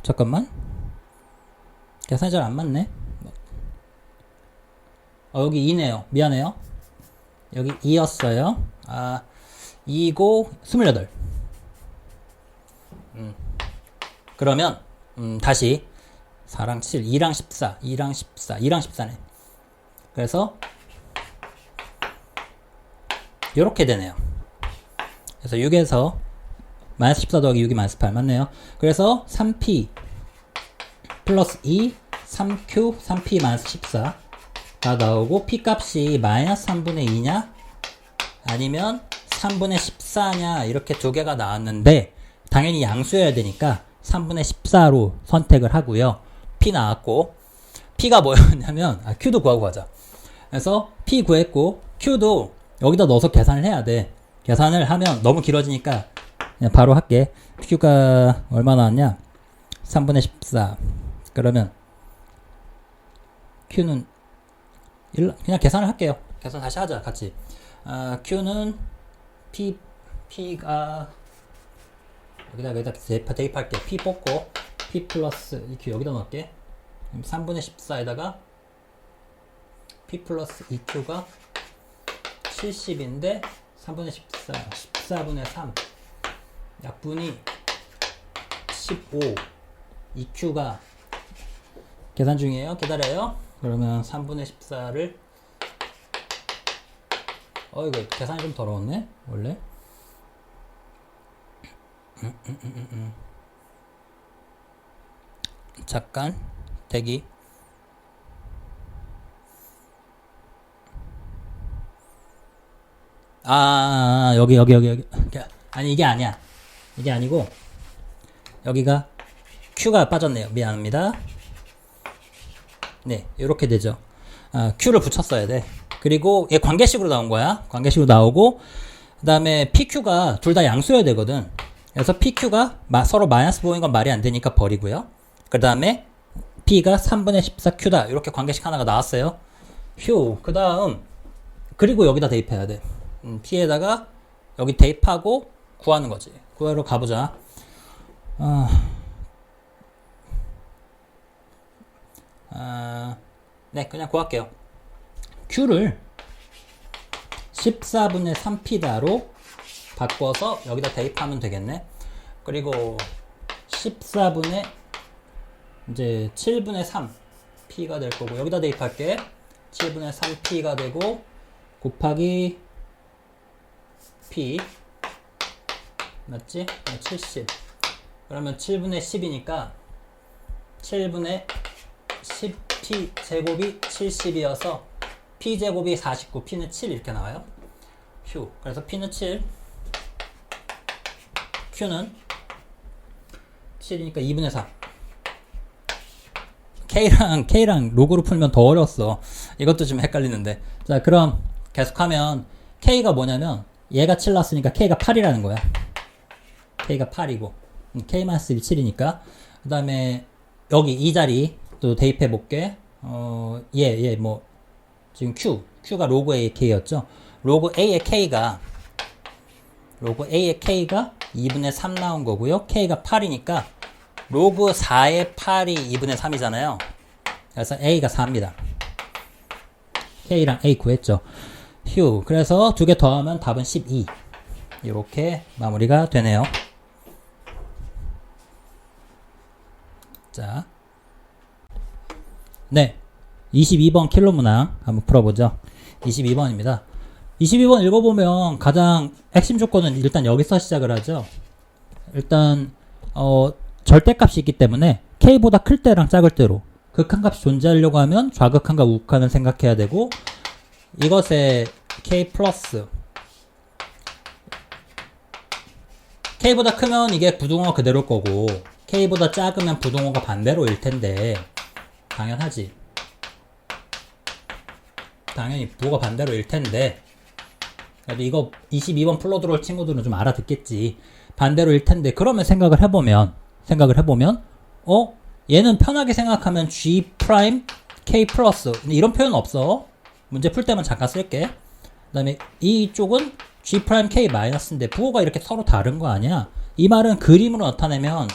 [SPEAKER 1] 잠깐만, 계산이 잘 안 맞네. 여기 2네요. 미안해요. 여기 2였어요. 2고 28. 그러면 다시 4랑 7, 2랑 14, 2랑 14, 2랑 14네. 그래서 요렇게 되네요. 그래서 6에서 마이너스 14 더하기 6이 마이너스 8 맞네요. 그래서 3p 플러스 2, 3q, 3p 마이너스 14가 나오고 p 값이 마이너스 3분의 2냐 아니면 3분의 14냐 이렇게 두 개가 나왔는데 당연히 양수여야 되니까 3분의 14로 선택을 하고요. P 나왔고 P가 뭐였냐면 Q도 구하고 가자. 그래서 P 구했고 Q도 여기다 넣어서 계산을 해야 돼. 계산을 하면 너무 길어지니까 그냥 바로 할게. Q가 얼마 나왔냐? 3분의 14. 그러면 Q는 1, 그냥 계산을 할게요. 계산 다시 하자 같이. Q는 P가 여기다 대입할게. P 뽑고 P 플러스 EQ 여기다 넣을게. 3분의 14에다가 P 플러스 EQ가 70인데 3분의 14, 14분의 3 약분이 15 EQ가 계산 중이에요. 기다려요. 그러면 3분의 14를 이거 계산이 좀 더러웠네 원래. 잠깐 대기. 여기 아니 이게 아니야. 이게 아니고 여기가 Q가 빠졌네요. 미안합니다. 네, 이렇게 되죠. Q를 붙였어야 돼. 그리고 얘 관계식으로 나온 거야. 관계식으로 나오고 그 다음에 PQ가 둘 다 양수여야 되거든. 그래서 PQ가 서로 마이너스 보인 건 말이 안 되니까 버리고요. 그 다음에 P가 3분의 14Q다. 이렇게 관계식 하나가 나왔어요. 휴. 그 다음 그리고 여기다 대입해야 돼. P에다가 여기 대입하고 구하는 거지. 구하러 가보자. 네, 그냥 구할게요. Q를 14분의 3P다로 바꿔서 여기다 대입하면 되겠네. 그리고 14분의 이제 7분의 3 P가 될 거고 여기다 대입할게. 7분의 3 P가 되고 곱하기 P 맞지? 70 그러면 7분의 10이니까 7분의 10P 제곱이 70이어서 P 제곱이 49 P는 7 이렇게 나와요. 휴. 그래서 P는 7 Q는 7이니까 2분의 4 K랑 로그로 풀면 더 어려웠어. 이것도 좀 헷갈리는데. 자, 그럼 계속하면 K가 뭐냐면 얘가 7 났으니까 K가 8이라는 거야. K가 8이고 K-1이 7이니까 그 다음에 여기 이 자리 또 대입해 볼게. 뭐 지금 Q가 로그 A의 K였죠. 로그 A의 K가 2분의 3 나온 거고요. K가 8이니까 로그 4의 8이 2분의 3이잖아요. 그래서 A가 4입니다. K랑 A 구했죠. 휴. 그래서 두 개 더하면 답은 12. 이렇게 마무리가 되네요. 자, 네, 22번 킬로 문항 한번 풀어보죠. 22번입니다. 22번 읽어보면 가장 핵심 조건은 일단 여기서 시작을 하죠. 일단 절대값이 있기 때문에 K보다 클 때랑 작을 때로 극한값이 존재하려고 하면 좌극한과 우극한을 생각해야 되고 이것에 K 플러스 K보다 크면 이게 부등호가 그대로일 거고 K보다 작으면 부등호가 반대로일 텐데 당연하지. 당연히 부호가 반대로일 텐데 그래도 이거 22번 풀러 들어올 친구들은 좀 알아듣겠지. 반대로일 텐데 그러면 생각을 해보면 얘는 편하게 생각하면 G 프라임 K 플러스 이런 표현 없어. 문제 풀 때만 잠깐 쓸게. 그 다음에 이쪽은 G 프라임 K 마이너스인데 부호가 이렇게 서로 다른 거 아니야. 이 말은 그림으로 나타내면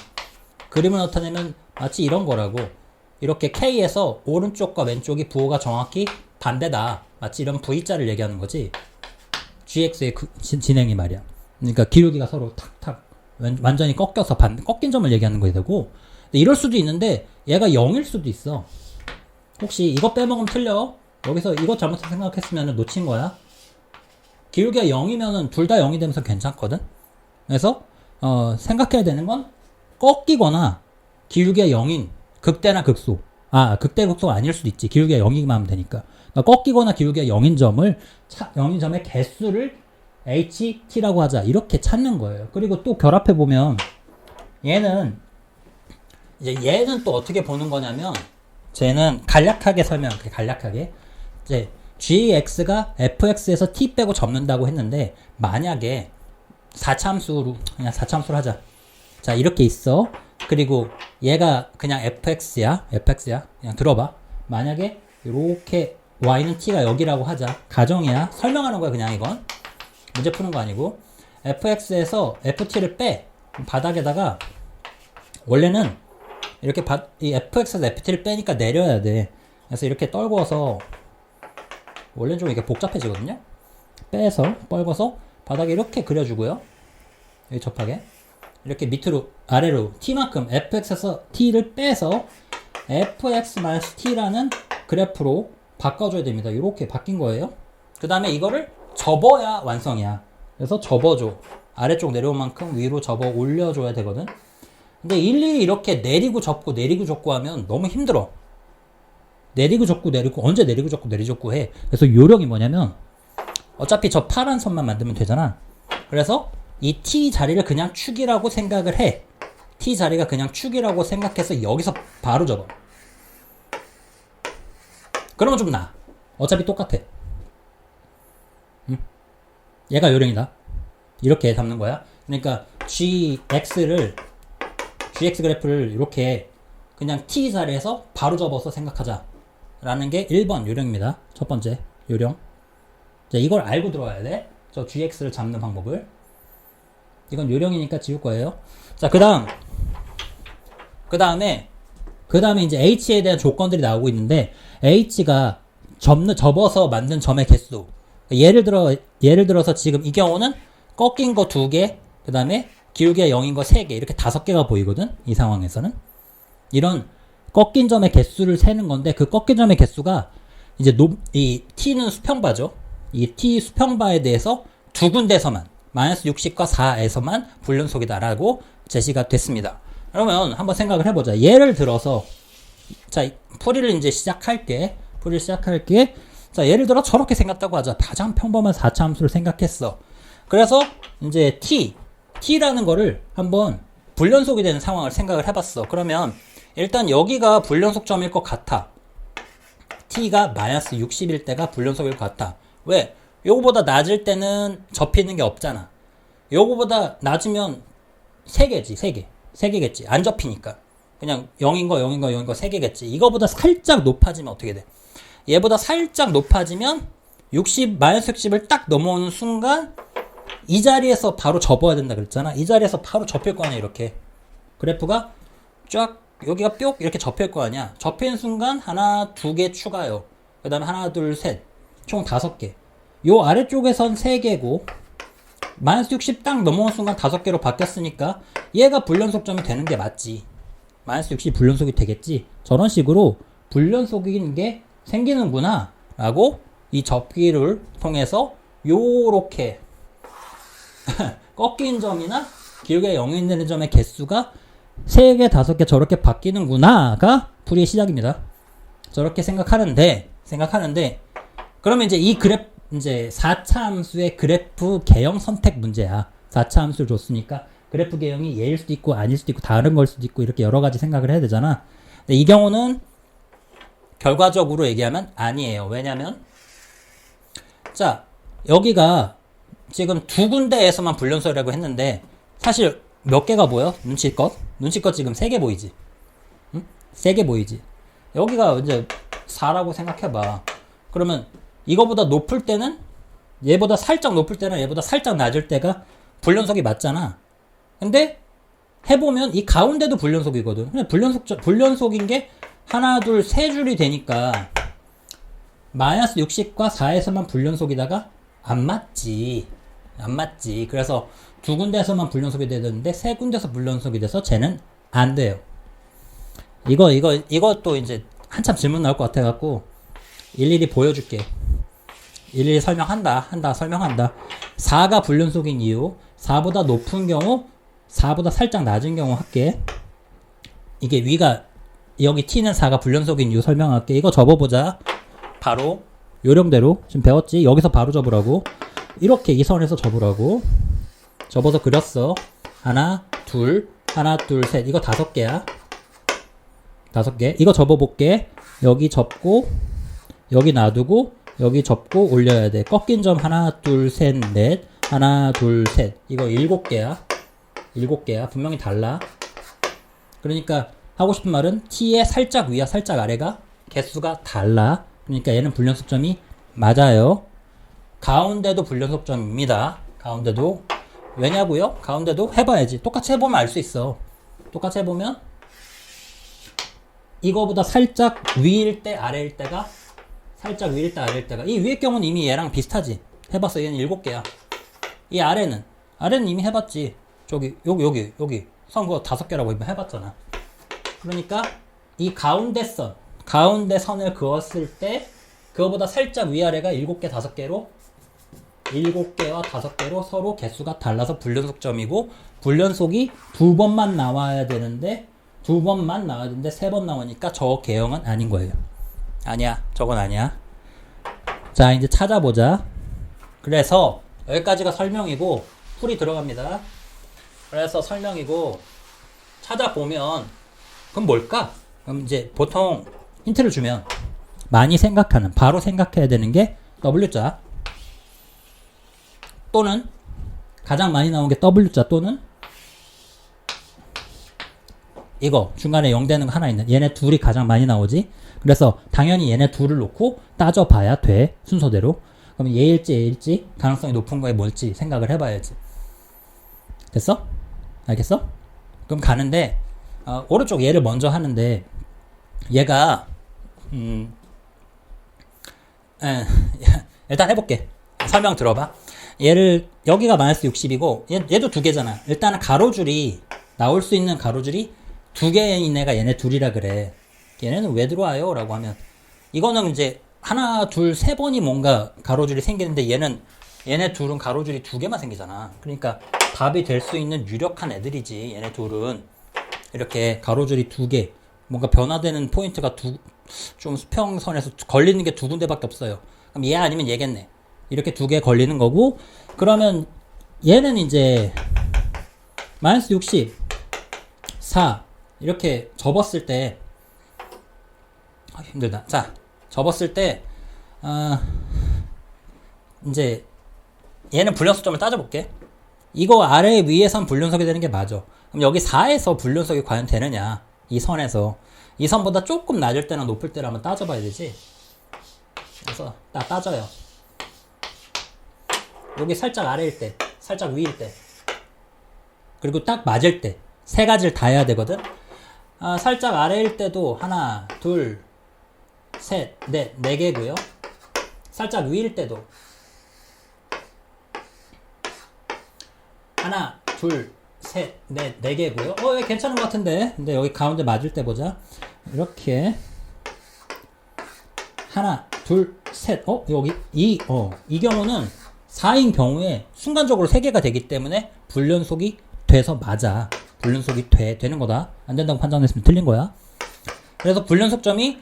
[SPEAKER 1] 마치 이런 거라고. 이렇게 K에서 오른쪽과 왼쪽이 부호가 정확히 반대다. 마치 이런 V자를 얘기하는 거지. GX의 진행이 말이야. 그러니까 기울기가 서로 탁탁 완전히 꺾여서 꺾인 점을 얘기하는 거야 되고. 이럴 수도 있는데 얘가 0일 수도 있어. 혹시 이거 빼먹으면 틀려. 여기서 이거 잘못 생각했으면 놓친 거야. 기울기가 0이면은 둘 다 0이 되면서 괜찮거든. 그래서 생각해야 되는 건 꺾이거나 기울기가 0인 극대나 극소. 극대 극소가 아닐 수도 있지. 기울기가 0이기만 하면 되니까. 그러니까 꺾이거나 기울기가 0인 점의 개수를 HT라고 하자. 이렇게 찾는 거예요. 그리고 또 결합해 보면 얘는 또 어떻게 보는 거냐면 쟤는 간략하게 설명할게. 간략하게. 이제 gx가 fx에서 t 빼고 접는다고 했는데 만약에 4참수로 그냥 4참수로 하자. 자, 이렇게 있어. 그리고 얘가 그냥 fx야. 그냥 들어봐. 만약에 이렇게 y는 t가 여기라고 하자. 가정이야. 설명하는 거야 그냥 이건. 문제 푸는 거 아니고. fx에서 ft를 빼. 바닥에다가 원래는 이렇게 이 fx에서 ft를 빼니까 내려야 돼. 그래서 이렇게 떨궈서 원래는 좀 이게 복잡해지거든요. 빼서 뻘궈서 바닥에 이렇게 그려주고요. 여기 접하게 이렇게 밑으로 아래로 t만큼 fx에서 t를 빼서 fx-t라는 그래프로 바꿔줘야 됩니다. 이렇게 바뀐 거예요. 그 다음에 이거를 접어야 완성이야. 그래서 접어줘. 아래쪽 내려온 만큼 위로 접어 올려줘야 되거든. 근데 일일이 이렇게 내리고 접고 내리고 접고 하면 너무 힘들어. 내리고 접고 내리고 언제 내리고 접고 내리고 접고 해. 그래서 요령이 뭐냐면 어차피 저 파란 선만 만들면 되잖아. 그래서 이 t 자리를 그냥 축이라고 생각을 해. t 자리가 그냥 축이라고 생각해서 여기서 바로 접어. 그러면 좀 나아. 어차피 똑같아. 응? 얘가 요령이다. 이렇게 잡는 거야. 그러니까 gx 그래프를 이렇게 그냥 t 자리에서 바로 접어서 생각하자 라는 게 1번 요령입니다. 첫 번째 요령. 자, 이걸 알고 들어와야 돼. 저 gx를 잡는 방법을. 이건 요령이니까 지울 거예요. 자, 그 다음에 이제 h에 대한 조건들이 나오고 있는데, h가 접어서 만든 점의 개수. 예를 들어서 지금 이 경우는 꺾인 거 2개, 그 다음에 기울기가 0인 거 3개, 이렇게 5개가 보이거든? 이 상황에서는. 이런 꺾인 점의 개수를 세는 건데, 그 꺾인 점의 개수가 이제 이 t는 수평바죠. 이 t 수평바에 대해서 두 군데서만, 마이너스 60과 4에서만 불연속이다라고 제시가 됐습니다. 그러면 한번 생각을 해보자. 예를 들어서, 자, 풀이를 이제 시작할게. 자, 예를 들어 저렇게 생겼다고 하자. 가장 평범한 4차 함수를 생각했어. 그래서 이제 t라는 거를 한번 불연속이 되는 상황을 생각을 해봤어. 그러면 일단 여기가 불연속점일 것 같아. t가 마이너스 60일 때가 불연속일 것 같아. 왜? 요거보다 낮을 때는 접히는 게 없잖아. 요거보다 낮으면 3개지, 3개. 3개겠지. 안 접히니까. 그냥 0인 거, 3개겠지. 이거보다 살짝 높아지면 어떻게 돼? 얘보다 살짝 높아지면 마이너스 60을 딱 넘어오는 순간 이 자리에서 바로 접어야 된다 그랬잖아. 이 자리에서 바로 접힐 거 아니야, 이렇게. 그래프가 쫙, 여기가 뿅 이렇게 접힐 거 아니야. 접히는 순간 하나, 2개 추가요. 그 다음에 하나, 둘, 셋. 총 5개. 요 아래쪽에선 3개고, 마이너스 60 딱 넘어온 순간 5개로 바뀌었으니까 얘가 불연속점이 되는 게 맞지. 마이너스 60 불연속이 되겠지. 저런 식으로 불연속인 게 생기는구나 라고 이 접기를 통해서 요렇게 꺾인 점이나 기울기가 0이 되는 점의 개수가 3개, 5개 저렇게 바뀌는구나가 풀이의 시작입니다. 저렇게 생각하는데 그러면 이제 이 이제 4차 함수의 그래프 개형 선택 문제야. 4차 함수를 줬으니까 그래프 개형이 얘일 수도 있고 아닐 수도 있고 다른 걸 수도 있고 이렇게 여러 가지 생각을 해야 되잖아. 근데 이 경우는 결과적으로 얘기하면 아니에요. 왜냐면 자, 여기가 지금 2군데에서만 불연속이라고 했는데 사실 몇 개가 보여? 눈치껏 지금 3개 보이지? 응? 3개 보이지? 여기가 이제 4라고 생각해봐. 그러면 이거보다 높을 때는 얘보다 살짝 높을 때는 얘보다 살짝 낮을 때가 불연속이 맞잖아. 근데 해보면 이 가운데도 불연속이거든. 근데 불연속인 게 하나, 둘, 세 줄이 되니까 마이너스 60과 4에서만 불연속이다가 안 맞지. 그래서 2군데에서만 불연속이 되는데 3군데서 불연속이 돼서 쟤는 안 돼요. 이것도 이제 한참 질문 나올 것 같아갖고 일일이 보여줄게. 일일이 설명한다. 4가 불연속인 이유, 4보다 높은 경우, 4보다 살짝 낮은 경우 할게. 이게 위가, 여기 t는 4가 불연속인 이유 설명할게. 이거 접어보자. 바로 요령대로 지금 배웠지? 여기서 바로 접으라고. 이렇게 이 선에서 접으라고. 접어서 그렸어. 하나, 둘, 셋. 이거 5개야. 5개. 이거 접어볼게. 여기 접고, 여기 놔두고, 여기 접고 올려야 돼. 꺾인 점 하나, 둘, 셋, 넷. 하나, 둘, 셋. 이거 7개야. 7개야. 분명히 달라. 그러니까 하고 싶은 말은 t의 살짝 위와 살짝 아래가 개수가 달라. 그러니까 얘는 불연속점이 맞아요. 가운데도 불연속점입니다. 가운데도. 왜냐고요? 가운데도 해봐야지. 똑같이 해보면 알 수 있어. 똑같이 해보면 이거보다 살짝 위일 때 아래일 때가 살짝 위일 때 아래일 때가 이 위의 경우는 이미 얘랑 비슷하지. 해봤어. 얘는 7개야. 이 아래는 이미 해봤지. 저기 여기 선 그거 5개라고 해봤잖아. 그러니까 이 가운데 선을 그었을 때 그거보다 살짝 위아래가 7개 5개로 7개와 5개로 서로 개수가 달라서 불연속점이고 불연속이 2번만 나와야 되는데 3번 나오니까 저 개형은 아닌 거예요. 아니야. 저건 아니야. 자, 이제 찾아보자. 그래서 여기까지가 설명이고 풀이 들어갑니다. 그래서 설명이고 찾아보면 그럼 뭘까? 그럼 이제 보통 힌트를 주면 많이 바로 생각해야 되는 게 W자 또는 가장 많이 나온 게 W자 또는 이거 중간에 0 되는 거 하나 있는 얘네 둘이 가장 많이 나오지. 그래서 당연히 얘네 둘을 놓고 따져봐야 돼. 순서대로. 그럼 얘일지 가능성이 높은 거에 뭘지 생각을 해봐야지. 됐어? 알겠어? 그럼 가는데 오른쪽 얘를 먼저 하는데 얘가 일단 해볼게. 설명 들어봐. 얘를 여기가 마이너스 60이고 얘도 2개잖아. 일단은 가로줄이 나올 수 있는 가로줄이 2개인 애가 얘네 둘이라 그래. 얘네는 왜 들어와요? 라고 하면 이거는 이제 하나, 둘, 3번이 뭔가 가로줄이 생기는데 얘네 둘은 가로줄이 2개만 생기잖아. 그러니까 답이 될 수 있는 유력한 애들이지. 얘네 둘은 이렇게 가로줄이 2개 뭔가 변화되는 포인트가 좀 수평선에서 걸리는 게 2군데밖에 없어요. 그럼 얘 아니면 얘겠네. 이렇게 2개 걸리는 거고 그러면 얘는 이제 마이너스 60 4 이렇게 접었을 때 힘들다. 자, 접었을 때 이제 얘는 불연속점을 따져볼게. 이거 아래 위에선 불연속이 되는 게 맞아. 그럼 여기 4에서 불연속이 과연 되느냐. 이 선에서 이 선보다 조금 낮을 때나 높을 때를 한번 따져봐야 되지. 그래서 딱 따져요. 여기 살짝 아래일 때 살짝 위일 때 그리고 딱 맞을 때 세 가지를 다 해야 되거든. 살짝 아래일 때도 하나 둘 셋 넷 4개고요. 살짝 위일 때도 하나 둘 셋 넷 4개고요. 얘 괜찮은 것 같은데. 근데 여기 가운데 맞을 때 보자. 이렇게 하나 둘 셋 여기 이 경우는 4인 경우에 순간적으로 3개가 되기 때문에 불연속이 돼서 맞아. 불연속이 되는 거다. 안 된다고 판단했으면 틀린 거야. 그래서 불연속점이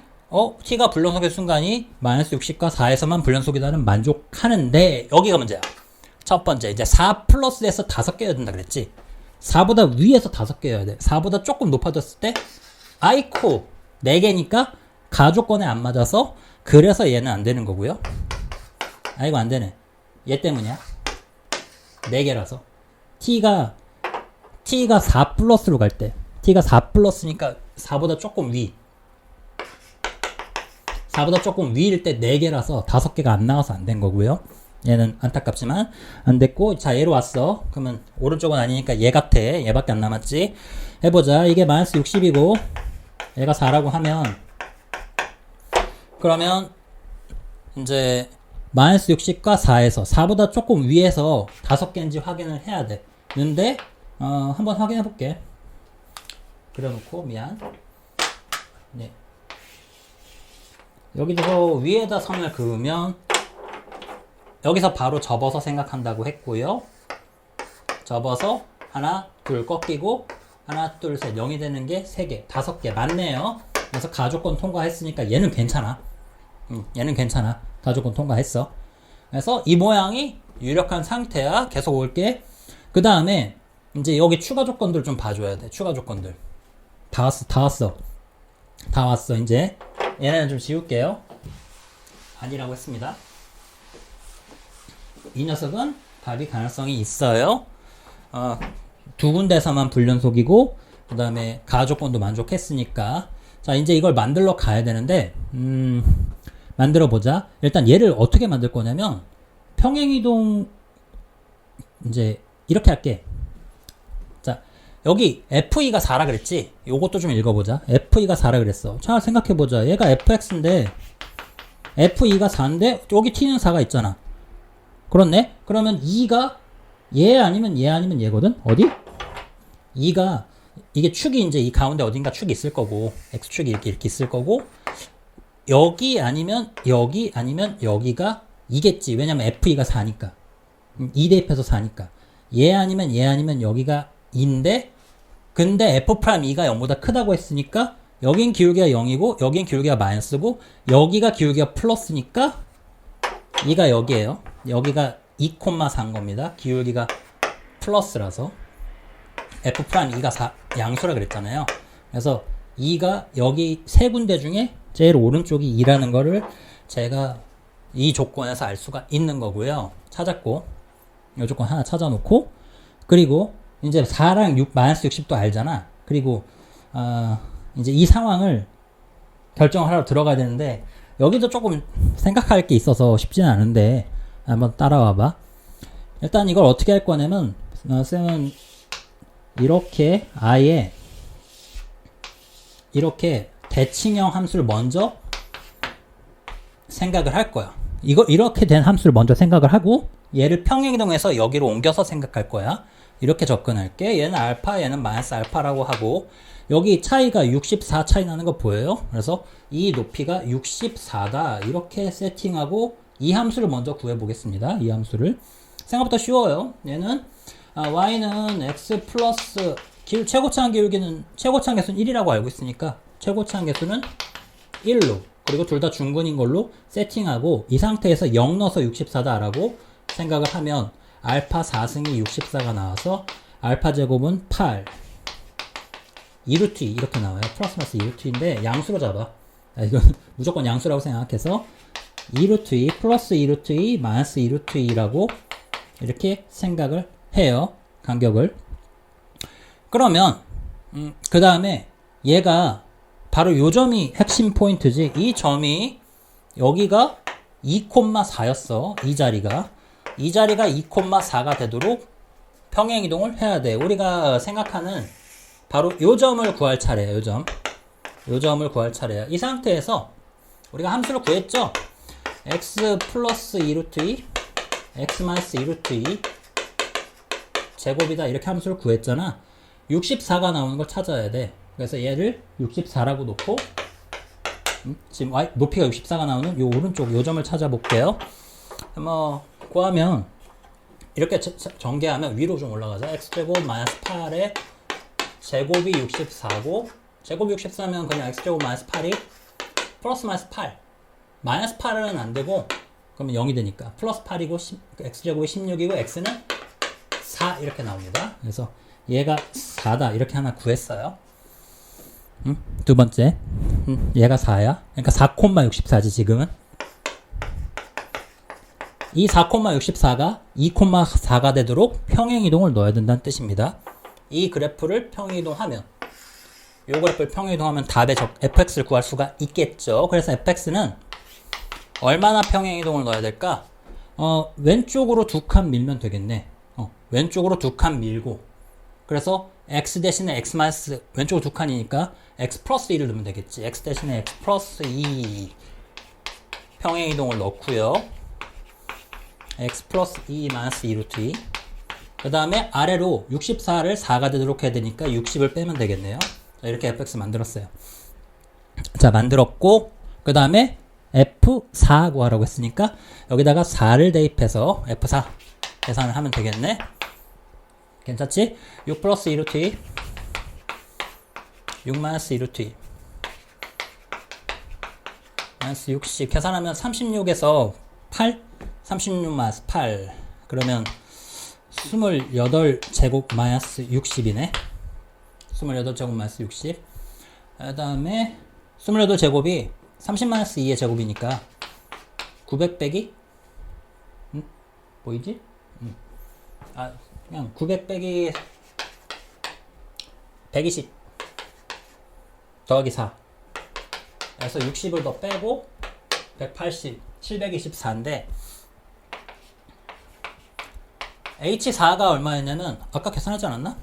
[SPEAKER 1] t가 불연속의 순간이 마이너스 60과 4에서만 불연속이다는 만족하는데 여기가 문제야. 첫 번째 이제 4 플러스에서 5개여야 된다 그랬지. 4보다 위에서 5개여야 돼. 4보다 조금 높아졌을 때 아이코 4개니까 가조건에 안 맞아서 그래서 얘는 안 되는 거고요. 이거 안 되네. 얘 때문이야. 4개라서 t가 4 플러스로 갈 때 t가 4 플러스니까 4보다 조금 위 4보다 조금 위일 때 4개라서 5개가 안 나와서 안 된 거고요. 얘는 안타깝지만 안 됐고 자 얘로 왔어. 그러면 오른쪽은 아니니까 얘 같아. 얘밖에 안 남았지. 해보자. 이게 마이너스 60이고 얘가 4라고 하면 그러면 이제 마이너스 60과 4에서 4보다 조금 위에서 5개인지 확인을 해야 돼. 근데 한번 확인해 볼게. 그려놓고 미안. 네. 여기서 위에다 선을 그으면 여기서 바로 접어서 생각한다고 했고요. 접어서 하나 둘 꺾이고 하나 둘 셋 0이 되는 게 3개 5개 맞네요. 그래서 가조건 통과했으니까 얘는 괜찮아. 얘는 괜찮아. 가조건 통과했어. 그래서 이 모양이 유력한 상태야. 계속 올게. 그 다음에 이제 여기 추가 조건들 좀 봐줘야 돼. 추가 조건들 다 왔어. 이제 얘네는 좀 지울게요. 아니라고 했습니다. 이 녀석은 답이 가능성이 있어요. 2군데서만 불연속이고 그 다음에 가조건도 만족했으니까 자 이제 이걸 만들러 가야 되는데 만들어 보자. 일단 얘를 어떻게 만들 거냐면 평행이동 이제 이렇게 할게. 자 여기 FE가 4라 그랬지? 요것도 좀 읽어보자. FE가 4라 그랬어. 자, 생각해보자. 얘가 FX인데, FE가 4인데, 여기 T는 4가 있잖아. 그렇네? 그러면 2가 얘 아니면 얘 아니면 얘거든? 어디? 2가, 이게 축이 이제 이 가운데 어딘가 축이 있을 거고, X축이 이렇게 있을 거고, 여기 아니면 여기 아니면 여기가 이겠지. 왜냐면 FE가 4니까. 2 대입해서 4니까. 얘 아니면 여기가 2인데, 근데 F'E가 0보다 크다고 했으니까 여긴 기울기가 0이고 여긴 기울기가 마이너스고 여기가 기울기가 플러스니까 2가 여기에요. 여기가 2,4인 겁니다. 기울기가 플러스라서 F'E가 4, 양수라 그랬잖아요. 그래서 2가 여기 세 군데 중에 제일 오른쪽이 2라는 거를 제가 이 조건에서 알 수가 있는 거고요. 찾았고 이 조건 하나 찾아놓고 그리고 이제 4랑 6, 마이너스 60도 알잖아. 그리고, 이제 이 상황을 결정을 하러 들어가야 되는데, 여기도 조금 생각할 게 있어서 쉽지는 않은데, 한번 따라와봐. 일단 이걸 어떻게 할 거냐면, 쌤은 이렇게 아예, 이렇게 대칭형 함수를 먼저 생각을 할 거야. 이렇게 된 함수를 먼저 생각을 하고, 얘를 평행이동해서 여기로 옮겨서 생각할 거야. 이렇게 접근할게. 얘는 알파, 얘는 마이너스 알파라고 하고 여기 차이가 64 차이 나는 거 보여요? 그래서 이 높이가 64다. 이렇게 세팅하고 이 함수를 먼저 구해보겠습니다. 이 함수를. 생각보다 쉬워요. 얘는 y는 x 플러스 최고차항 기울기는 최고차항 개수는 1이라고 알고 있으니까 최고차항 개수는 1로 그리고 둘 다 중근인 걸로 세팅하고 이 상태에서 0 넣어서 64다라고 생각을 하면 알파 4승이 64가 나와서 알파 제곱은 8 2루트 2 이렇게 나와요. 플러스 마이너스 2루트인데 양수로 잡아. 이건 무조건 양수라고 생각해서 2루트 2 플러스 2루트 2 마이너스 2루트 2라고 이렇게 생각을 해요. 간격을. 그러면 그 다음에 얘가 바로 요 점이 핵심 포인트지. 이 점이 여기가 2,4였어. 이 자리가 2,4가 되도록 평행이동을 해야 돼. 우리가 생각하는 바로 요 점을 구할 차례야. 요 점을 구할 차례야. 이 상태에서 우리가 함수를 구했죠? x 플러스 2루트 2 x 마이너스 2루트 2 제곱이다. 이렇게 함수를 구했잖아. 64가 나오는 걸 찾아야 돼. 그래서 얘를 64라고 놓고 지금 높이가 64가 나오는 요 오른쪽 요 점을 찾아볼게요. 구하면 이렇게 전개하면 위로 좀 올라가자. x제곱 마이너스 8에 제곱이 64고 제곱이 64면 그냥 x제곱 마이너스 8이 플러스 마이너스 8 마이너스 8은 안되고 그러면 0이 되니까 플러스 8이고 x제곱이 16이고 x는 4 이렇게 나옵니다. 그래서 얘가 4다 이렇게 하나 구했어요. 두 번째 얘가 4야. 그러니까 4,64지 지금은. 이 4,64가 2,4가 되도록 평행이동을 넣어야 된다는 뜻입니다. 이 그래프를 평행이동하면 이 그래프를 평행이동하면 답의 fx를 구할 수가 있겠죠. 그래서 fx는 얼마나 평행이동을 넣어야 될까? 왼쪽으로 두 칸 밀면 되겠네. 왼쪽으로 두 칸 밀고 그래서 x 대신에 x 마이너스 왼쪽으로 두 칸이니까 x 플러스 2를 넣으면 되겠지. x 대신에 x 플러스 2 평행이동을 넣고요. x 플러스 2 마이너스 2루트 2 그 다음에 아래로 64를 4가 되도록 해야 되니까 60을 빼면 되겠네요. 자, 이렇게 fx 만들었어요. 자, 만들었고 그 다음에 f4 구하라고 했으니까 여기다가 4를 대입해서 f4 계산을 하면 되겠네. 괜찮지? 6 플러스 2루트 2 6 마이너스 2루트 2 마이너스 60 계산하면 36에서 8 36 마이너스 8 그러면 28제곱 마이너스 60이네. 28제곱 마이너스 60 그 다음에 28제곱이 30 마이너스 2의 제곱이니까 900 빼기 보이지? 그냥 900 빼기 120 더하기 4 그래서 60을 더 빼고 180 724인데 H4가 얼마였냐면 아까 계산하지 않았나?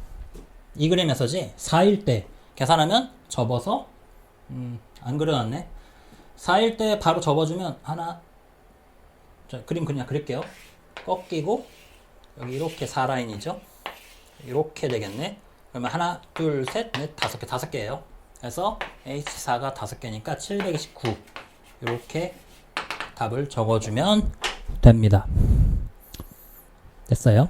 [SPEAKER 1] 이 그림에서지 4일 때 계산하면 접어서 안 그려놨네. 4일 때 바로 접어주면 하나, 자, 그림 그냥 그릴게요. 꺾이고 여기 이렇게 4라인이죠. 이렇게 되겠네. 그러면 하나, 둘, 셋, 넷, 다섯 개예요. 그래서 H4가 5개니까 729. 이렇게 답을 적어주면 됩니다. 됐어요?